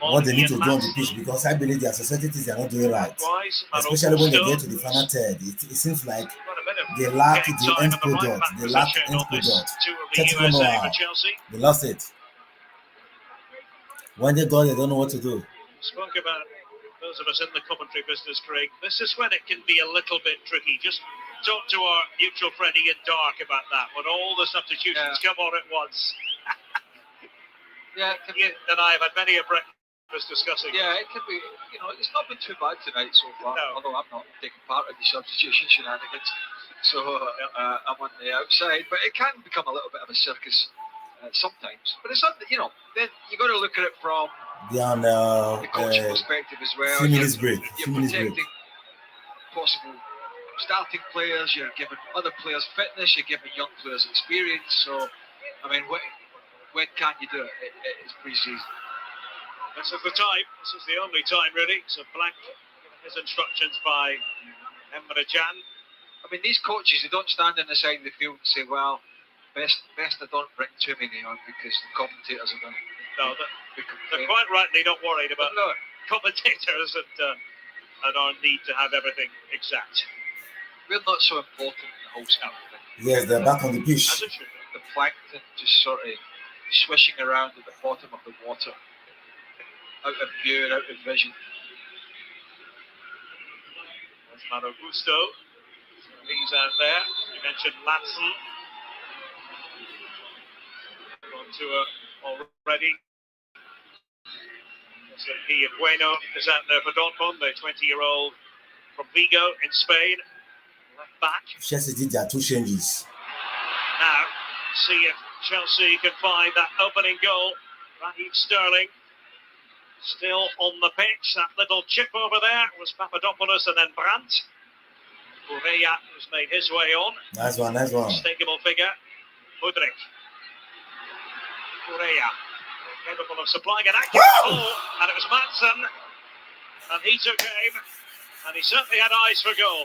What they need to do on the pitch, because I believe their societies are not doing right. Especially when they get to the final third. It seems like they lack the end product. Technical know-how. They lost it. When they go, they don't know what to do. Spoke about those of us in the commentary business, Craig. This is when it can be a little bit tricky. Just talk to our mutual friend Ian Dark about that. When all the substitutions come on at once. Ian and I have had many a breakfast discussing. Yeah, it could be. You know, it's not been too bad tonight so far. No. Although I'm not taking part in the substitution shenanigans, so I'm on the outside. But it can become a little bit of a circus sometimes. But it's not. You know, then you got to look at it from the coaching perspective as well. 2 minutes break. You're protecting possible starting players. You're giving other players fitness. You're giving young players experience. So, I mean, when can you do it? It's pre-season. This is the time. This is the only time, really. So Blank given his instructions by Emre Can. I mean, these coaches, they don't stand on the side of the field and say, well, best I don't bring too many on because the commentators are going to... No, they're quite rightly not worried about commentators and our need to have everything exact. We're not so important in the whole scam thing. Yes, they're back on the pitch. As it should be. The plankton just sort of swishing around at the bottom of the water, out of view and out of vision. There's Mano Gusto. He's out there. You mentioned Madsen. On to already. So Bueno is out there for Dortmund, the 20-year-old from Vigo in Spain. Left back. Chelsea did their 2 changes. Now, see if Chelsea can find that opening goal. Raheem Sterling still on the pitch. That little chip over there was Papadopoulos and then Brandt. Correa has made his way on. Nice one. Unmistakable figure. Mudryk. Correa, capable of supplying an accurate ball, and it was Madsen, and he took aim, and he certainly had eyes for goal.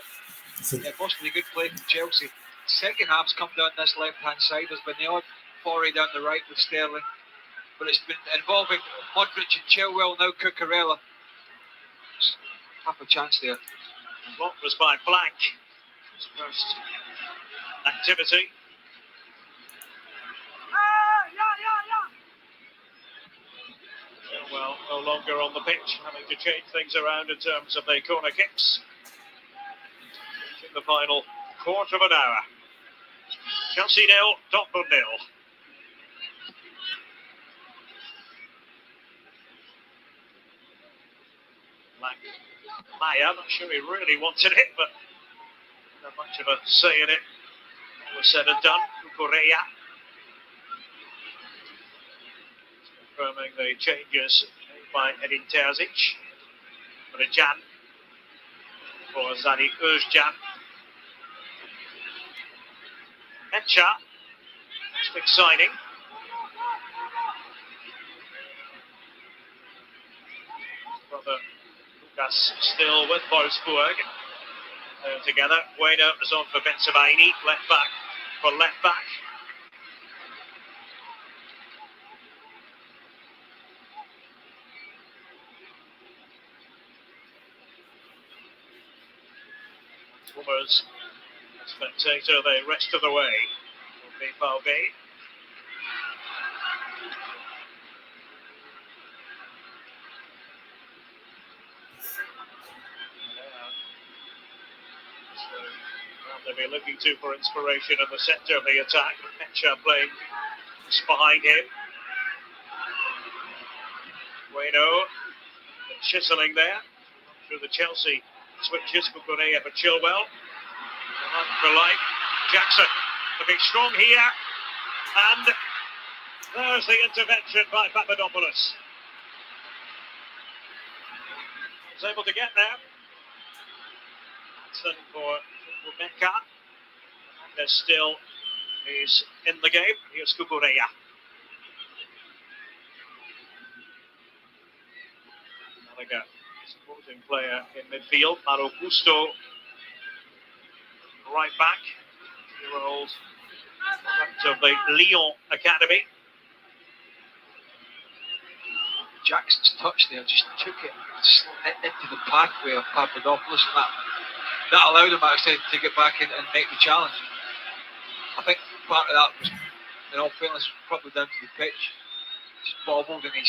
Yeah, mostly good play from Chelsea. Second half's come down this left-hand side. There's been the odd foray down the right with Sterling, but it's been involving Modric and Chilwell, now Cucurella. Half a chance there. What was by Blank? His first activity. Well, no longer on the pitch, having to change things around in terms of the corner kicks. In the final quarter of an hour. Chelsea 0, Dortmund 0. Like Maya, I'm not sure he really wanted it, but not much of a say in it. All was said and done. Correa confirming the changes made by Edin Terzic. Rajan for Zani Özcan. Etcha, big signing. Brother Lucas still with Wolfsburg. Together, Bueno is on for Bensebaini, left back for left back. Swimmers, spectator the rest of the way. Bilbao Bay. They'll be looking to for inspiration in the centre of the attack. Etcha playing just behind him. Bueno chiseling there through the Chelsea switches. Kukurea for Chilwell. For life. Jackson looking strong here. And there's the intervention by Papadopoulos. Was able to get there. That's for Rebecca. There's still is in the game. Here's Kukurea. Malaga, supporting player in midfield. Malo Gusto, right back. 2-year-old of the Lyon Academy. Jackson's touch there just took it into the pathway of Papadopoulos, and that allowed him actually to get back in and make the challenge. I think part of that was, in all fairness, was probably down to the pitch. Just bobbled, and he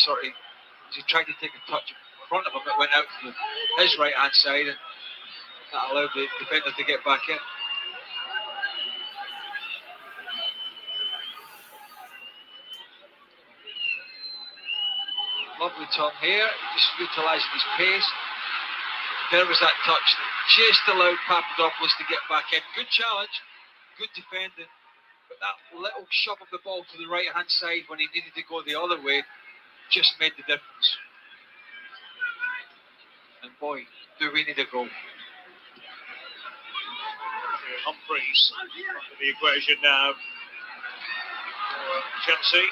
tried to take a touch in front of him. It went out to his right hand side, and that allowed the defender to get back in. Lovely turn here, just utilising his pace. There was that touch that just allowed Papadopoulos to get back in. Good challenge, good defending, but that little shove of the ball to the right hand side when he needed to go the other way just made the difference. And boy, do we need a goal. Humphreys into the equation now for Chelsea.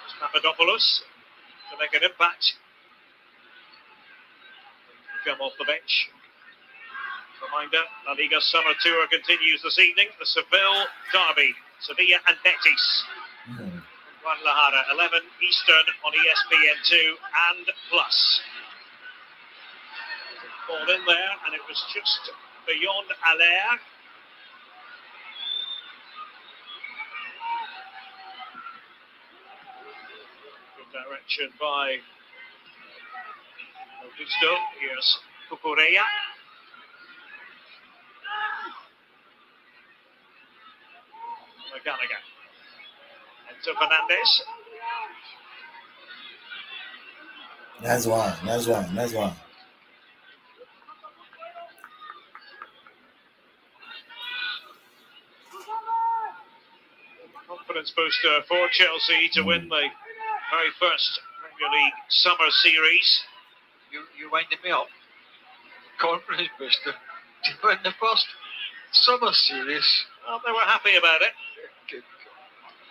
It's Papadopoulos to make an impact. Come off the bench. Reminder, La Liga Summer Tour continues this evening. The Seville derby, Sevilla and Betis. Guadalajara, 11 Eastern on ESPN2 and Plus. Ball in there, and it was just beyond Allaire. Good direction by Augusto. Here's Kukurea. Gallagher. And to Fernandez. Nice one. Confidence booster for Chelsea to win the very first Premier League Summer Series. You winded me up. Confidence booster to win the first Summer Series. Well, they were happy about it. Good.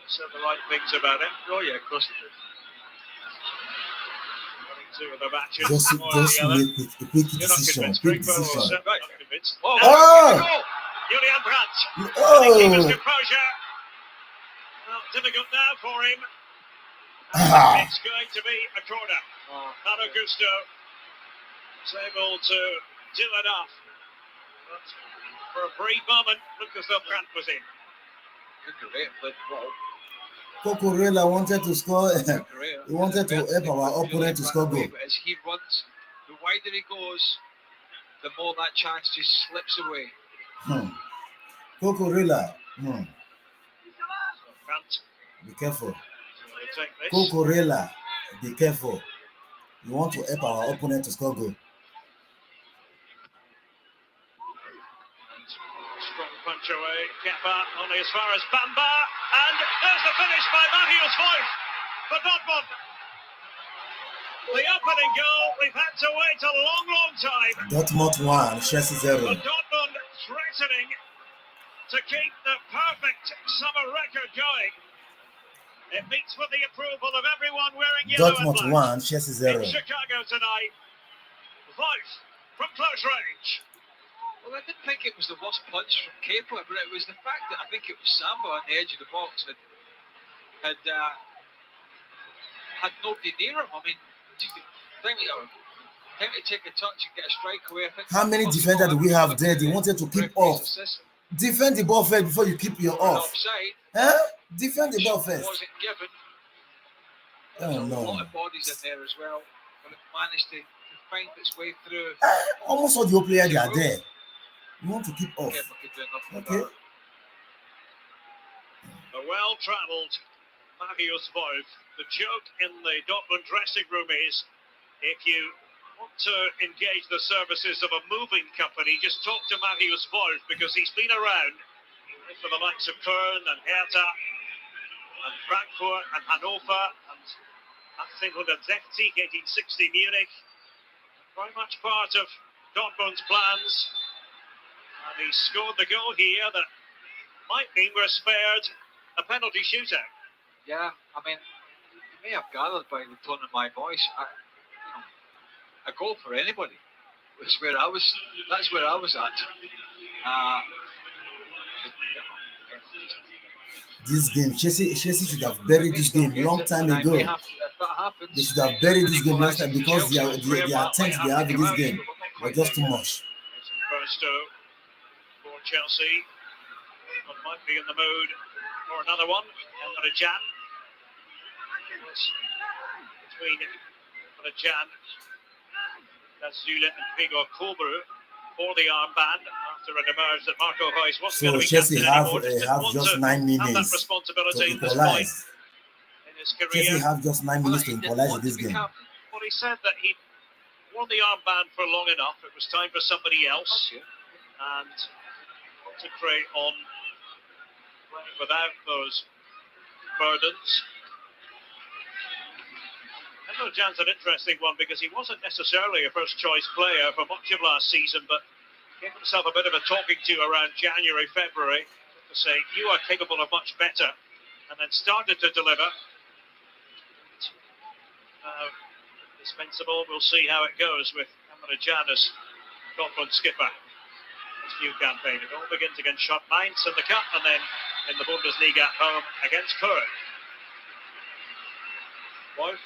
Said the right things about it. Oh yeah, of course they did. Running two of the matches. Just make a quick You're not decision. convinced, Quick Greg, but decision. right, not convinced. Oh! Julian Brandt. Oh! Keeper's composure. Well, difficult now for him. Ah. It's going to be a corner. Malo Gusto is able to do enough. But for a brief moment, Lucas Brandt was in. Cucurella wanted to score. He wanted to help our opponent to score goal. As he runs, the wider he goes, the more that chance just slips away. Cucurella. Brandt Be careful. will take this. Cucurella. Be careful. You want to help our opponent to score goal. Strong punch away. Kepa only as far as Bamba. And there's the finish by Matthias Voigt for Dortmund. The opening goal, we've had to wait a long, long time. Dortmund 1, Chelsea 0. But Dortmund threatening to keep the perfect summer record going. It meets with the approval of everyone wearing yellow and Dortmund black. 1, Chelsea 0. In Chicago tonight, Wolf from close range. Well, I didn't think it was the worst punch from Kepa, but it was the fact that I think it was Samba on the edge of the box that had nobody near him. I mean, time to take a touch and get a strike away. How many defenders do we have there? They wanted to keep off. Defend the ball first before you keep your off. Offside. Huh? Defend the ball first. Wasn't given. Oh There's a no. lot of bodies in there as well, but it managed to find its way through. Almost all the players are there. You want to keep off. Kepa could do nothing Okay. about it. A well-travelled Marius Wolf. The joke in the Dortmund dressing room is, if you want to engage the services of a moving company, just talk to Marius Wolf, because he's been around for the likes of Köln and Hertha and Frankfurt and Hannover and 1860, 1860 Munich. Very much part of Dortmund's plans. And he scored the goal here that might mean we're spared a penalty shootout. Yeah, I mean, you may have gathered by the tone of my voice, a goal for anybody was where I was. That's where I was at. This game, Chelsea should have buried this game a long time ago. They should have buried this game last time, because the attempts they have in this game were just too much. For Chelsea, one might be in the mood for another one. Emre Can. Between Emre Can, Lazule and Vigor Kobru for the armband after it emerged that Marco Reus wasn't going to be Chelsea captain have just 9 minutes that responsibility to equalize. In his career. Chelsea have just 9 minutes to equalize in this game. Well, he said that he'd worn the armband for long enough. It was time for somebody else. And concentrate on playing without those burdens. Emre Can's an interesting one, because he wasn't necessarily a first choice player for much of last season, but gave himself a bit of a talking to around January, February to say, you are capable of much better, and then started to deliver. Dispensable. We'll see how it goes with Emre Can as Dortmund skipper. This new campaign. It all begins against Schott Mainz in the cup, and then in the Bundesliga at home against Köln. Wolf,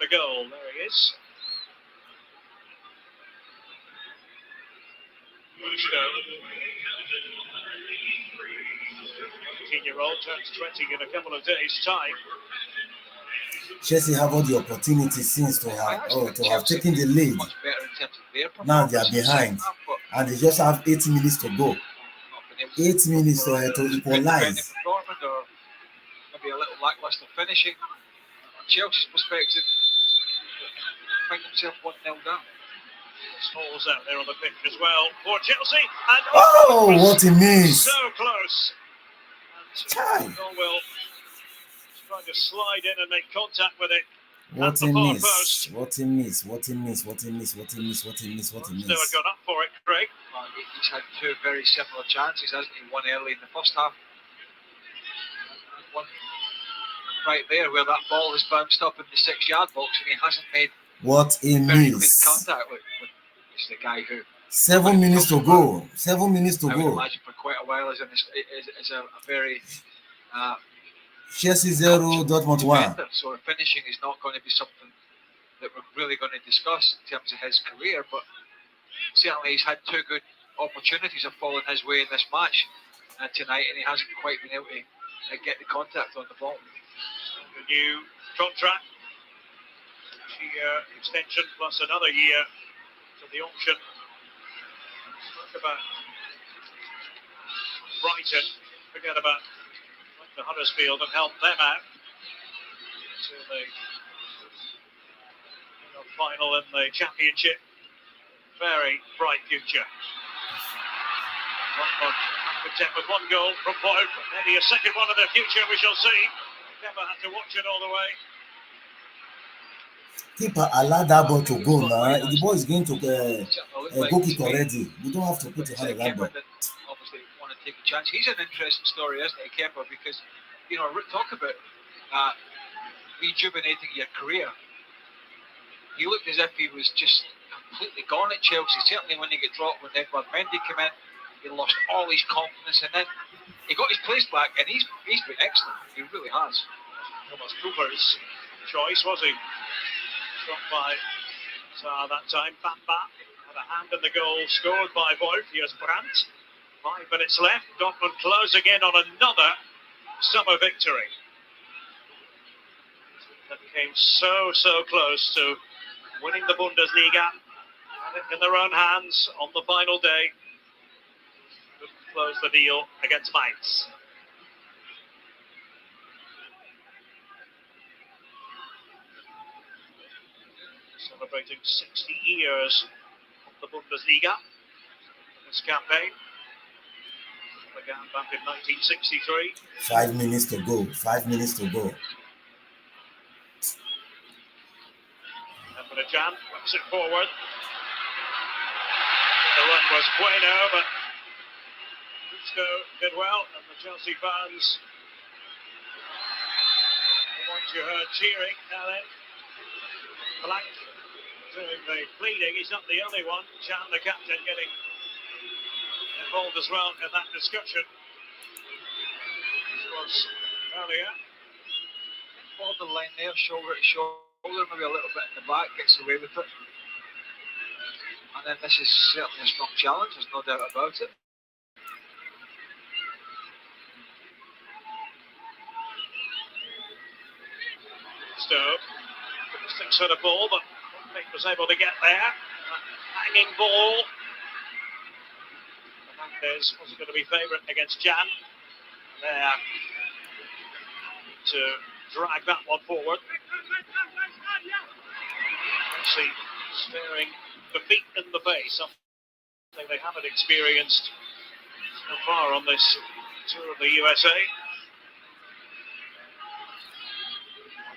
the goal. There he is. 19-year-old turns 20 in a couple of days' time. Chelsea have all the opportunities since to have taken the lead. Now they are behind, and they just have 8 minutes to go. 8 minutes to equalize. Maybe a little lackluster finishing. From Chelsea's perspective, find himself 1-0 down. Smalls out there on the pitch as well for Chelsea. And oh, what a miss! So close. And Norwell trying to slide in and make contact with it. What a miss! What a miss! What a miss! What a miss! What a miss! What a miss! What a miss! Still had gone up for it, Craig. Well, he's had 2 very similar chances, hasn't he? One early in the first half. One right there where that ball is bounced up in the 6-yard box, and he hasn't made what a very miss! Good contact with the guy who. 7 minutes to go. 7 minutes to I would go. imagine for quite a while is a very Chelsea 0, Dortmund 1. So finishing is not going to be something that we're really going to discuss in terms of his career, but certainly he's had 2 good opportunities have fallen his way in this match tonight, and he hasn't quite been able to get the contact on the ball. The new contract, 2-year extension plus another year to the option. Talk about Brighton, forget about the Huddersfield, and help them out to the final in the championship. Very bright future. Content with 1 goal from Wolf, maybe a second one in the future, we shall see. Never had to watch it all the way. Keeper allowed that ball to go now. The ball is going to go kick already. You don't have to put your hand on that ball. Obviously want to take a chance. He's an interesting story, isn't he, Kepa? Because, you know, talk about rejuvenating your career. He looked as if he was just completely gone at Chelsea. Certainly when he got dropped, when Edward Mendy came in, he lost all his confidence, and then he got his place back, and he's been excellent. He really has. Thomas Cooper's choice, was he? Struck by that time. Bamba had a hand in the goal scored by Wolf. Here's Brandt. 5 minutes left. Dortmund closing in on another summer victory. That came so close to winning the Bundesliga. Had it in their own hands on the final day. Couldn't close the deal against Mainz. Celebrating 60 years of the Bundesliga. This campaign began back in 1963. 5 minutes to go. 5 minutes to go. Jan whips it forward. The run was bueno, but Gusto did well, and the Chelsea fans, the ones you heard cheering, now then, Blank doing the pleading. He's not the only one. Jan, the captain, getting involved as well in that discussion. This was earlier. Borderline there, shoulder to shoulder, maybe a little bit in the back, gets away with it. And then this is certainly a strong challenge, there's no doubt about it. Stowe, 6-footer ball, but Nick was able to get there. Hanging ball. Hernandez wasn't going to be favourite against Jan. There to drag that one forward. See, staring defeat in the face, something they haven't experienced so far on this tour of the USA.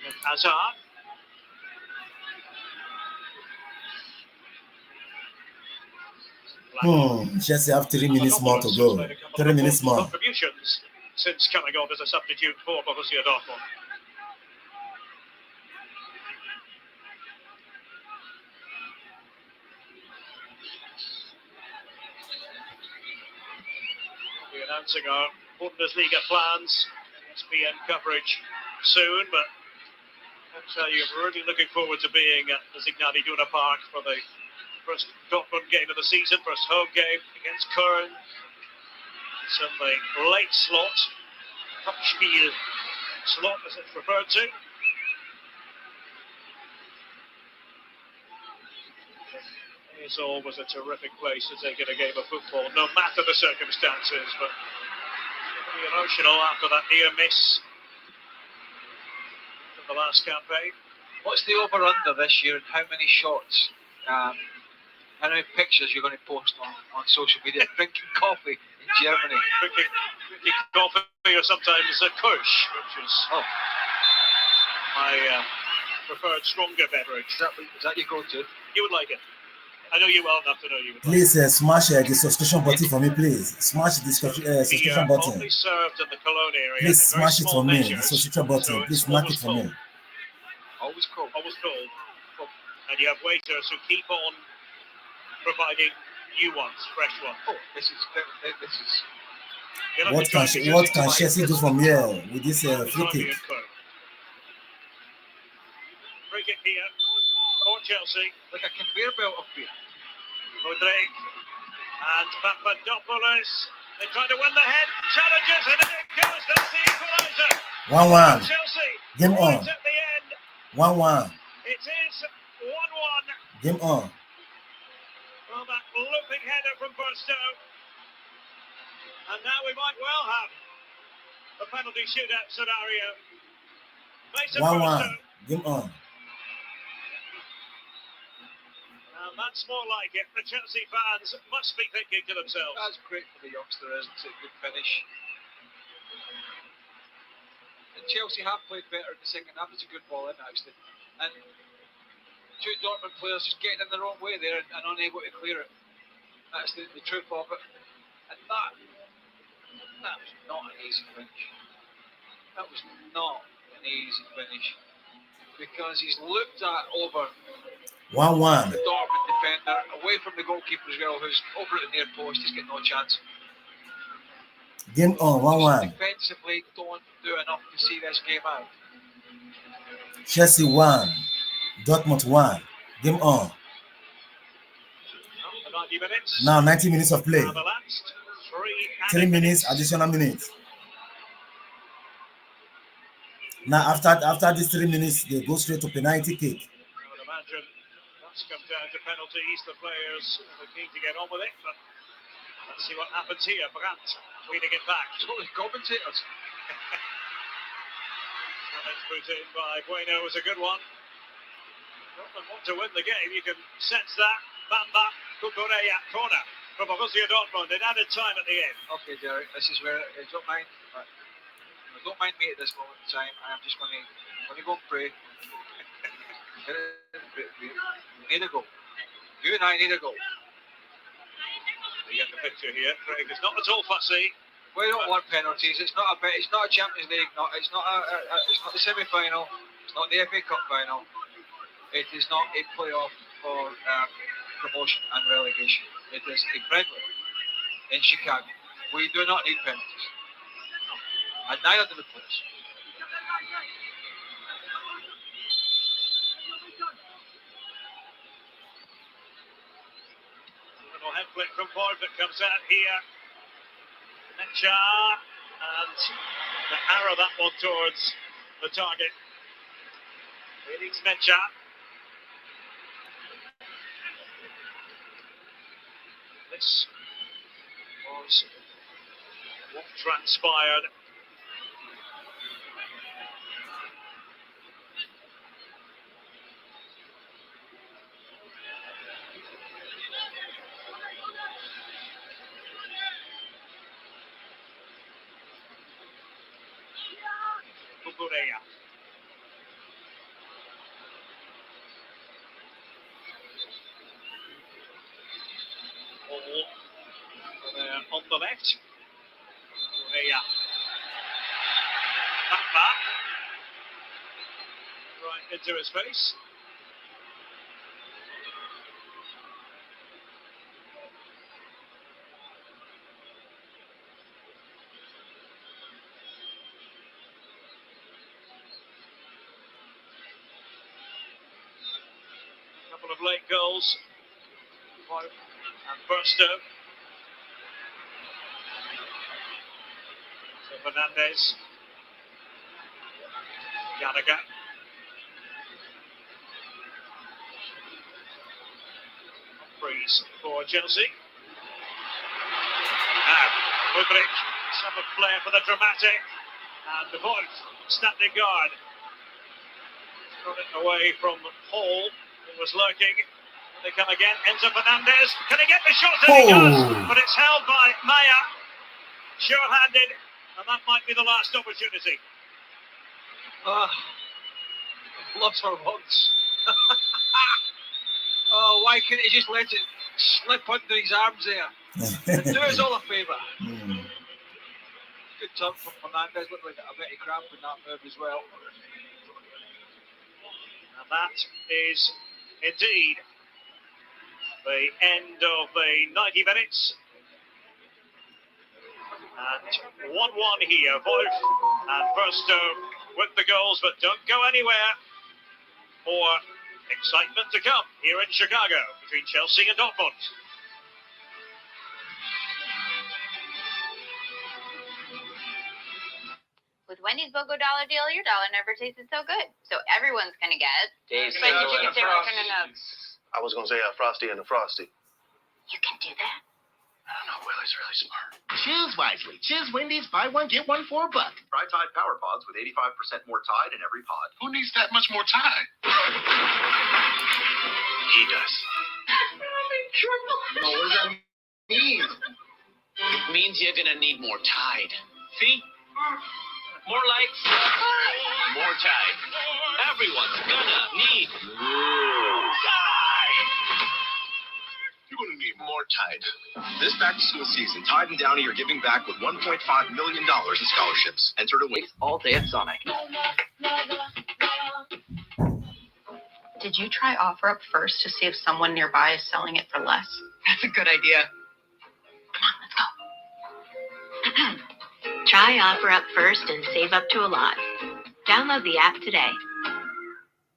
And Hazard. Chelsea have 3 minutes more to go. 3 minutes more. Contributions since coming on as a substitute for Borussia Dortmund. We're announcing our Bundesliga plans, ESPN coverage soon, but I tell you, I'm really looking forward to being at the Signal Iduna Park for the first Dortmund game of the season, first home game against Köln. It's in the late slot, Topspiel slot as it's referred to. It's always a terrific place to take in a game of football, no matter the circumstances, but pretty emotional after that near miss in the last campaign. What's the over-under this year and how many shots? How many pictures you're going to post on social media drinking coffee in Germany? Drinking coffee, or sometimes a Kirsch, which is my preferred stronger beverage. Is that your go-to? You would like it. I know you well enough to know you would Please like it. smash the subscription button for me, please. Smash the subscription button. Only served in the Cologne area. Please smash it for me, the subscription button. Please smash it for me. Always cold. Always cold. And you have waiters who keep on providing new ones, fresh ones. Oh, this is. What can Chelsea do from here with this free kick? Free kick here for Chelsea. Like a conveyor belt of beer. Rodrigue and Papadopoulos. They try to win the head. Challenges, and in it goes. That's the equaliser. 1-1. Chelsea. Game on. At the end. 1-1. It is 1-1. Game on. Well, that looping header from Burstow. And now we might well have a penalty shootout scenario. 1-1. Game on. And that's more like it. The Chelsea fans must be thinking to themselves. That's great for the youngster, isn't it? Good finish. And Chelsea have played better in the second half. It's a good ball in, actually. And two Dortmund players just getting in their own way there and unable to clear it. That's the truth of it. And that was not an easy finish. That was not an easy finish. Because he's looked at over 1-1. the Dortmund defender, away from the goalkeeper as well, who's over at the near post. He's got no chance. Game on, 1-1. Defensively, don't do enough to see this game out. Chelsea 1, Dortmund 1. Game on. 90 minutes. Now 90 minutes of play. Now the last 3 minutes, additional minutes. Now after these 3 minutes, they go straight to penalty kick. I would imagine that's come down to penalties. The players are keen to get on with it, but let's see what happens here. Brandt leading it back. So the commentators. That's put in by Bueno was a good one. Dortmund want to win the game. You can sense that. Bamba, Kukureya, corner from Borussia Dortmund. It added time at the end. Okay, Derek, this is where I don't mind. Don't mind me at this moment in time. I'm just going to go and pray. We need a goal. You and I need a goal. You get the picture here. Craig is not at all fussy. We don't want penalties. It's not a Champions League. It's not the semi-final. It's not the FA Cup final. It is not a playoff for promotion and relegation. It is a friendly in Chicago. We do not need penalties, and neither do the players. Little head flick from Ford that comes out here. Mecha, and the arrow that one towards the target. Felix Mecha. This was what transpired. Kukureya. On the left. Kukureya. Back. Right into his face. Couple of late goals. And Burstow. So Fernandez. Gallagher. Freeze for Chelsea. Now, Mudryk. Some flair for the dramatic. And the Wolf standing guard. Got it away from Hall, who was lurking. They come again. Enzo Fernandez. Can he get the shot? And he does. But it's held by Maya. Sure-handed. And that might be the last opportunity. Lost for once. Oh, why couldn't he just let it slip under his arms there? Do us all a favour. Good turn from Fernandez. Looked like a bit of cramp in that move as well. And that is indeed the end of the 90 minutes. And 1-1 here. Wolf and Burstow with the goals, but don't go anywhere for excitement to come here in Chicago between Chelsea and Dortmund. With Wendy's BOGO dollar deal, your dollar never tasted so good. So everyone's going to get Dave's spicy Chicken chicken sandwich and a nugs. I was going to say a Frosty and a Frosty. You can do that. I don't know, Willie's really smart. Choose wisely. Choose Wendy's, buy one, get one for $1. Try Tide Power Pods with 85% more Tide in every pod. Who needs that much more Tide? He does. No, what does that mean? It means you're gonna need more Tide. See? More likes, more Tide. Everyone's gonna need Tide. You're going to need more Tide. This back-to-school season, Tide and Downey are giving back with $1.5 million in scholarships. Enter to win all day at Sonic. Did you try OfferUp first to see if someone nearby is selling it for less? That's a good idea. Come on, let's go. Try OfferUp first and save up to a lot. Download the app today.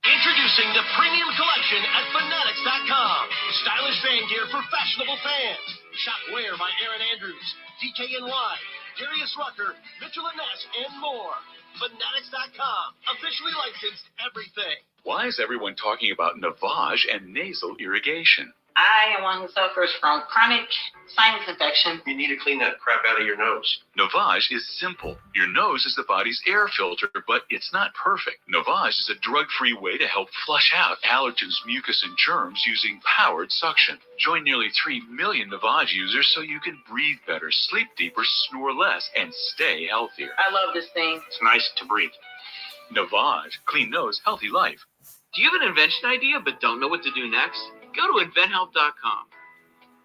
Introducing the premium collection at Fanatics.com. Stylish fan gear for fashionable fans. Shop Wear by Aaron Andrews, DKNY, Darius Rucker, Mitchell and Ness, and more. Fanatics.com. Officially licensed everything. Why is everyone talking about Navage and nasal irrigation? I am one who suffers from chronic sinus infection. You need to clean that crap out of your nose. Navage is simple. Your nose is the body's air filter, but it's not perfect. Navage is a drug-free way to help flush out allergens, mucus, and germs using powered suction. Join nearly 3 million Navage users so you can breathe better, sleep deeper, snore less, and stay healthier. I love this thing. It's nice to breathe. Navage. Clean nose, healthy life. Do you have an invention idea but don't know what to do next? Go to inventhelp.com.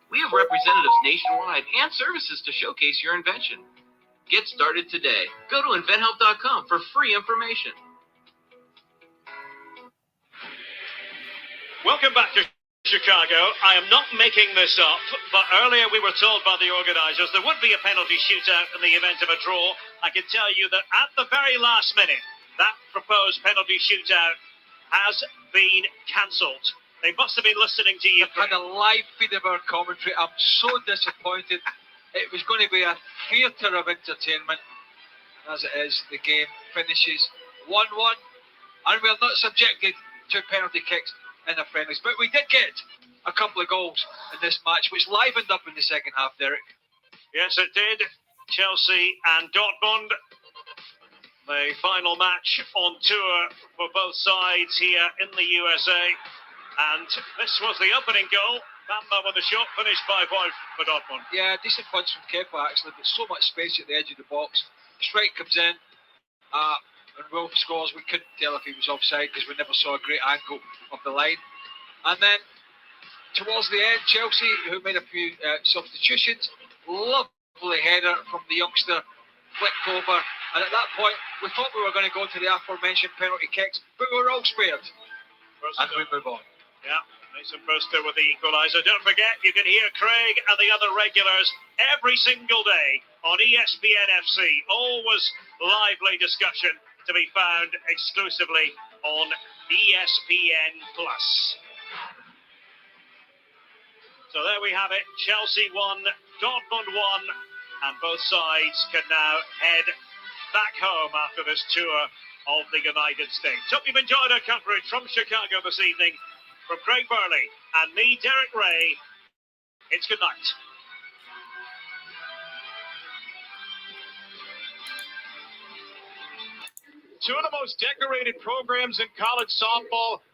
We have representatives nationwide and services to showcase your invention. Get started today. Go to inventhelp.com for free information. Welcome back to Chicago. I am not making this up, but earlier we were told by the organisers there would be a penalty shootout in the event of a draw. I can tell you that at the very last minute, that proposed penalty shootout has been cancelled. They must have been listening to you. I've had a live feed of our commentary. I'm so disappointed. It was going to be a theatre of entertainment. And as it is, the game finishes 1-1. And we're not subjected to penalty kicks in the friendlies. But we did get a couple of goals in this match, which livened up in the second half, Derek. Yes, it did. Chelsea and Dortmund. The final match on tour for both sides here in the USA. And this was the opening goal. Bamba with a shot finished by Wolf for Dortmund. Yeah, decent punch from Kepa actually, but so much space at the edge of the box. Strike comes in, and Wolf scores. We couldn't tell if he was offside because we never saw a great angle of the line. And then towards the end, Chelsea, who made a few substitutions, lovely header from the youngster, flicked over. And at that point, we thought we were going to go to the aforementioned penalty kicks, but we were all spared. And we move on. Yeah, Mason Brewster with the equaliser. Don't forget, you can hear Craig and the other regulars every single day on ESPN FC. Always lively discussion to be found exclusively on ESPN+. So there we have it. Chelsea won, Dortmund won, and both sides can now head back home after this tour of the United States. Hope you've enjoyed our coverage from Chicago this evening. From Craig Burley and me, Derek Ray, it's good night. Two of the most decorated programs in college softball